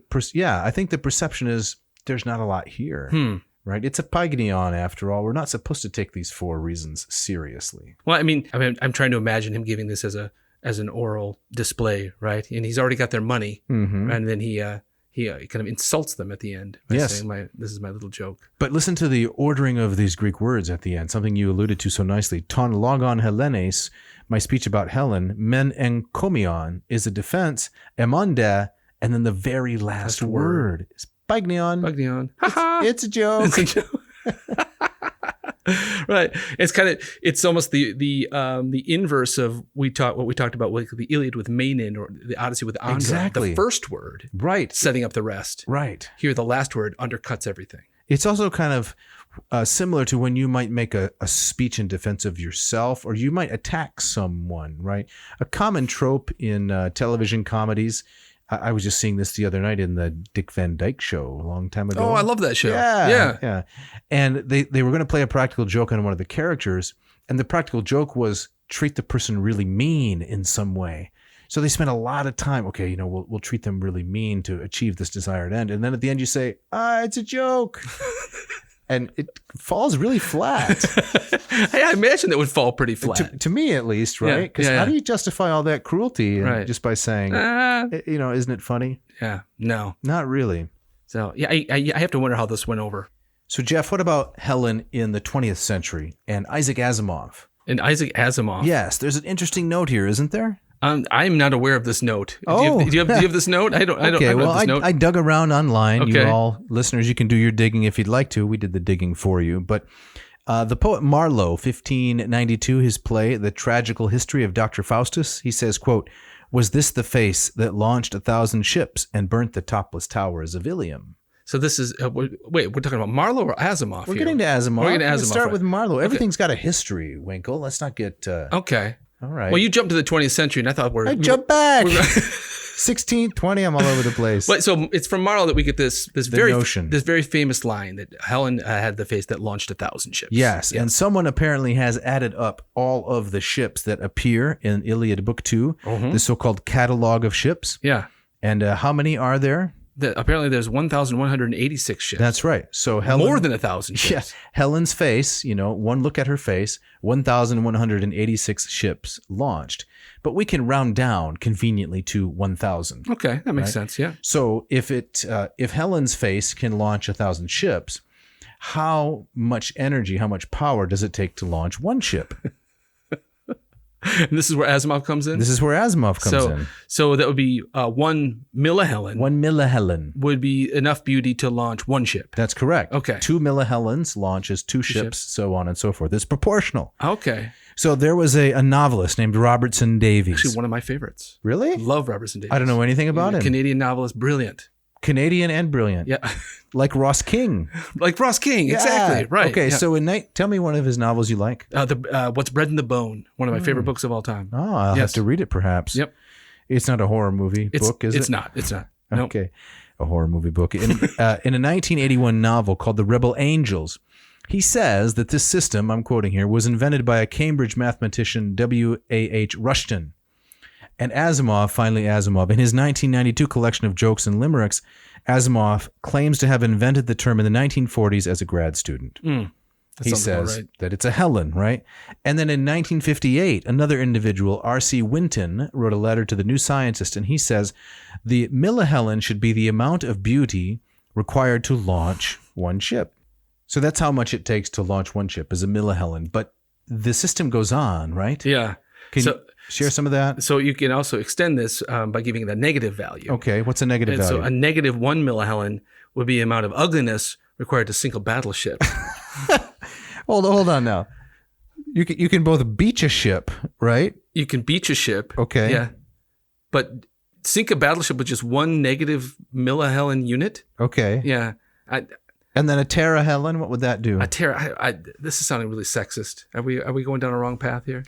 S3: perception is there's not a lot here. Right? It's a paignion after all. We're not supposed to take these 4 reasons seriously.
S2: Well, I mean, I'm trying to imagine him giving this as an oral display, right? And he's already got their money, and then he kind of insults them at the end by saying, "This is my little joke."
S3: But listen to the ordering of these Greek words at the end. Something you alluded to so nicely. Ton logon Helenes, my speech about Helen. Men encomion is a defense. Emonde, and then the very last word is paignion.
S2: Paignion.
S3: It's a joke.
S2: It's a joke. Right. It's almost the inverse of what we talked about with the Iliad with Manon or the Odyssey with Andra.
S3: Exactly.
S2: The first word,
S3: right,
S2: setting up the rest.
S3: Right.
S2: Here, the last word undercuts everything.
S3: It's also kind of similar to when you might make a speech in defense of yourself, or you might attack someone. Right. A common trope in television comedies. I was just seeing this the other night in the Dick Van Dyke Show a long time ago.
S2: Oh, I love that show.
S3: Yeah. And they were going to play a practical joke on one of the characters, and the practical joke was treat the person really mean in some way. So they spent a lot of time. Okay, we'll treat them really mean to achieve this desired end, and then at the end you say, it's a joke. And it falls really flat.
S2: I imagine that would fall pretty flat.
S3: To me, at least, right? Because how do you justify all that cruelty just by saying, isn't it funny?
S2: Yeah, no.
S3: Not really.
S2: So, I have to wonder how this went over.
S3: So, Jeff, what about Helen in the 20th century and Isaac Asimov?
S2: And Isaac Asimov?
S3: Yes, there's an interesting note here, isn't there?
S2: I'm not aware of this note. Do you have this note? I don't.
S3: Okay, well,
S2: this note.
S3: I dug around online.
S2: Okay.
S3: You all listeners, you can do your digging if you'd like to. We did the digging for you. But the poet Marlowe, 1592, his play, The Tragical History of Dr. Faustus, he says, quote, "Was this the face that launched 1,000 ships and burnt the topless towers of Ilium?" So
S2: this is, we're talking about Marlowe or Asimov
S3: We're getting to Asimov.
S2: We're getting to Asimov.
S3: Let's start with Marlowe. Everything's got a history, Winkle. Let's not get...
S2: Okay.
S3: All right.
S2: Well, you jumped to the 20th century, and I thought
S3: I jumped back. 16th, 20, I'm all over the place.
S2: But so it's from Marlowe that we get this very
S3: notion.
S2: This very famous line that Helen had the face that launched 1,000 ships.
S3: Yes, and someone apparently has added up all of the ships that appear in Iliad Book 2, the so-called catalog of ships.
S2: Yeah.
S3: And how many are there?
S2: apparently there's 1,186 ships.
S3: That's right. So Helen,
S2: more than 1,000 ships.
S3: Yeah, Helen's face, one look at her face, 1,186 ships launched. But we can round down conveniently to 1,000.
S2: Okay, that makes sense. Yeah.
S3: So if Helen's face can launch 1,000 ships, how much energy, how much power does it take to launch one ship?
S2: And this is where Asimov comes in?
S3: This is where Asimov comes in.
S2: So that would be 1 millihelen.
S3: 1 millihelen
S2: would be enough beauty to launch one ship.
S3: That's correct.
S2: Okay.
S3: 2 millihelens launches 2 ships, so on and so forth. It's proportional.
S2: Okay.
S3: So there was a novelist named Robertson Davies.
S2: Actually, one of my favorites.
S3: Really?
S2: Love Robertson Davies.
S3: I don't know anything about him.
S2: Canadian novelist, brilliant.
S3: Canadian and brilliant.
S2: Yeah.
S3: Like Ross King.
S2: Like Ross King, exactly. Right.
S3: Okay,
S2: yeah.
S3: so tell me one of his novels you like.
S2: What's Bred in the Bone, one of my favorite books of all time.
S3: Oh, I'll have to read it perhaps.
S2: Yep.
S3: It's not a horror movie book, is it?
S2: It's not. It's not. Nope.
S3: Okay. A horror movie book. In a 1981 novel called The Rebel Angels, he says that this system, I'm quoting here, was invented by a Cambridge mathematician, W.A.H. Rushton. And finally Asimov, in his 1992 collection of jokes and limericks, Asimov claims to have invented the term in the 1940s as a grad student. He says that it's a Helen, right? And then in 1958, another individual, R.C. Winton, wrote a letter to the New Scientist, and he says the millihelen should be the amount of beauty required to launch one ship. So that's how much it takes to launch one ship, is a millihelen. But the system goes on, right?
S2: Yeah.
S3: Can you share some of that?
S2: So you can also extend this by giving it a negative value.
S3: Okay, what's a negative value?
S2: So a negative 1 millihelen would be the amount of ugliness required to sink a battleship.
S3: Hold on now. You can both beach a ship, right?
S2: You can beach a ship.
S3: Okay.
S2: Yeah. But sink a battleship with just 1 negative millihelen unit?
S3: Okay.
S2: Yeah.
S3: And then a terahelen, what would that do?
S2: This is sounding really sexist. Are we going down a wrong path here?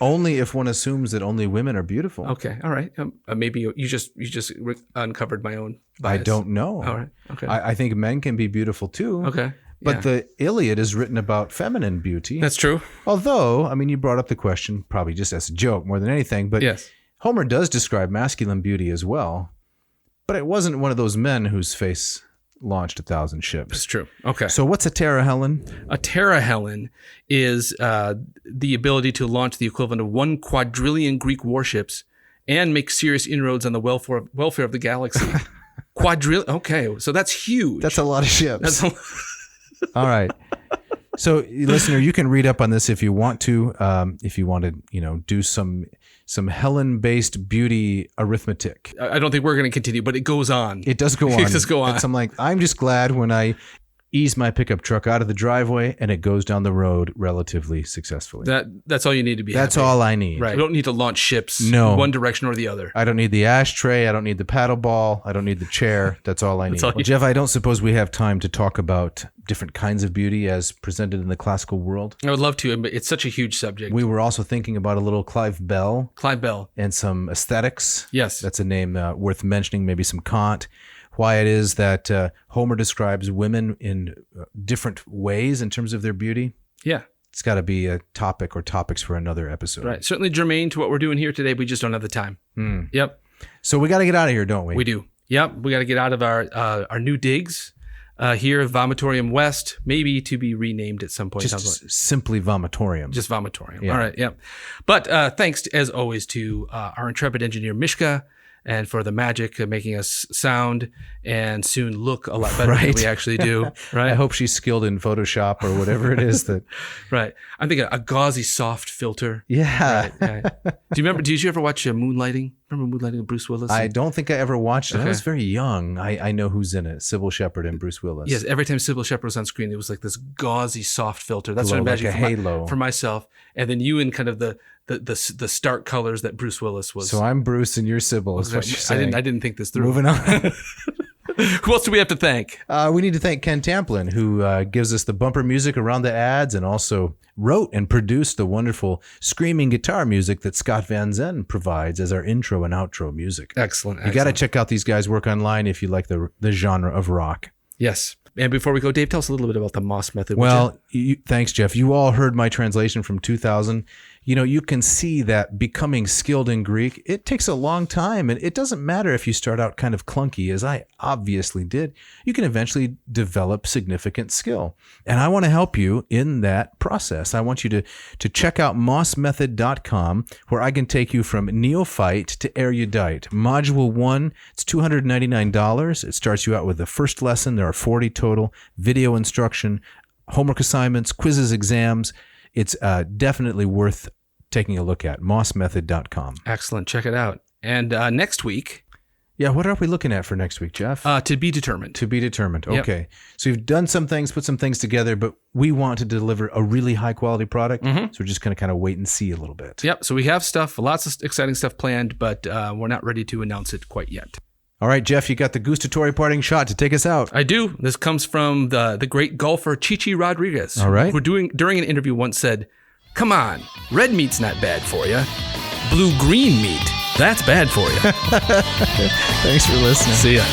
S3: Only if one assumes that only women are beautiful.
S2: Okay, all right. Maybe you just uncovered my own bias.
S3: I don't know.
S2: All right. Okay.
S3: I think men can be beautiful too.
S2: Okay.
S3: But the Iliad is written about feminine beauty.
S2: That's true.
S3: Although, you brought up the question probably just as a joke more than anything. But
S2: yes,
S3: Homer does describe masculine beauty as well. But it wasn't one of those men whose face launched 1,000 ships.
S2: That's true. Okay.
S3: So what's a terahelen?
S2: A terahelen is the ability to launch the equivalent of 1 quadrillion Greek warships and make serious inroads on the welfare of the galaxy. Quadrillion. Okay, so that's huge.
S3: That's a lot of ships. All right. So, listener, you can read up on this if you want to. If you want to, do some Helen-based beauty arithmetic.
S2: I don't think we're going to continue, but it goes on.
S3: It does go on.
S2: It does go on.
S3: I'm just glad when I ease my pickup truck out of the driveway and it goes down the road relatively successfully.
S2: That's all you need to be
S3: That's
S2: happy.
S3: all I need.
S2: Right. You don't need to launch ships one direction or the other.
S3: I don't need the ashtray. I don't need the paddle ball. I don't need the chair. That's all I need. Well, Jeff, I don't suppose we have time to talk about different kinds of beauty as presented in the classical world.
S2: I would love to, but it's such a huge subject.
S3: We were also thinking about a little Clive Bell.
S2: Clive Bell.
S3: And some aesthetics.
S2: Yes.
S3: That's a name worth mentioning, maybe some Kant. Why it is that Homer describes women in different ways in terms of their beauty.
S2: Yeah.
S3: It's got to be a topic or topics for another episode.
S2: Right. Certainly germane to what we're doing here today. We just don't have the time. Yep.
S3: So we got to get out of here, don't we?
S2: We do. Yep. We got to get out of our new digs here at Vomitorium West, maybe to be renamed at some point.
S3: Just simply Vomitorium.
S2: Just Vomitorium.
S3: Yeah.
S2: All right. Yep. But thanks, as always, to our intrepid engineer, Mishka, and for the magic of making us sound and soon look a lot better than we actually do. Right.
S3: I hope she's skilled in Photoshop or whatever it is that.
S2: Right. I'm thinking a gauzy soft filter.
S3: Yeah.
S2: Right. Did you ever watch Moonlighting? Remember Moonlighting with Bruce Willis?
S3: I don't think I ever watched it. I was very young. I know who's in it. Sybil Shepherd and Bruce Willis.
S2: Yes. Every time Sybil Shepherd was on screen, it was like this gauzy soft filter. That's what I imagine
S3: like a halo
S2: for myself. And then you in kind of the stark colors that Bruce Willis was.
S3: So I'm Bruce and you're Sybil. Is what you're saying.
S2: I didn't think this through.
S3: Moving on.
S2: Who else do we have to thank?
S3: We need to thank Ken Tamplin, who gives us the bumper music around the ads and also wrote and produced the wonderful screaming guitar music that Scott Van Zen provides as our intro and outro music.
S2: Excellent.
S3: You got to check out these guys' work online if you like the genre of rock.
S2: Yes. And before we go, Dave, tell us a little bit about the Moss method.
S3: Well, thanks, Jeff. You all heard my translation from 2000. you can see that becoming skilled in Greek, it takes a long time. And it doesn't matter if you start out kind of clunky, as I obviously did. You can eventually develop significant skill. And I want to help you in that process. I want you to check out mossmethod.com, where I can take you from neophyte to erudite. Module 1, it's $299. It starts you out with the first lesson. There are 40 total, video instruction, homework assignments, quizzes, exams. It's definitely worth taking a look at. mossmethod.com.
S2: Excellent. Check it out. And next week.
S3: Yeah, what are we looking at for next week, Jeff?
S2: To be determined.
S3: To be determined.
S2: Yep.
S3: Okay. So you've done some things, put some things together, but we want to deliver a really high quality product. So we're just going to kind of wait and see a little bit.
S2: Yep. So we have stuff, lots of exciting stuff planned, but we're not ready to announce it quite yet.
S3: All right, Jeff, you got the gustatory parting shot to take us out.
S2: I do. This comes from the great golfer Chichi Rodriguez.
S3: All right.
S2: Who during an interview once said, "Come on, red meat's not bad for you. Blue-green meat, that's bad for you."
S3: Thanks for listening.
S2: See ya.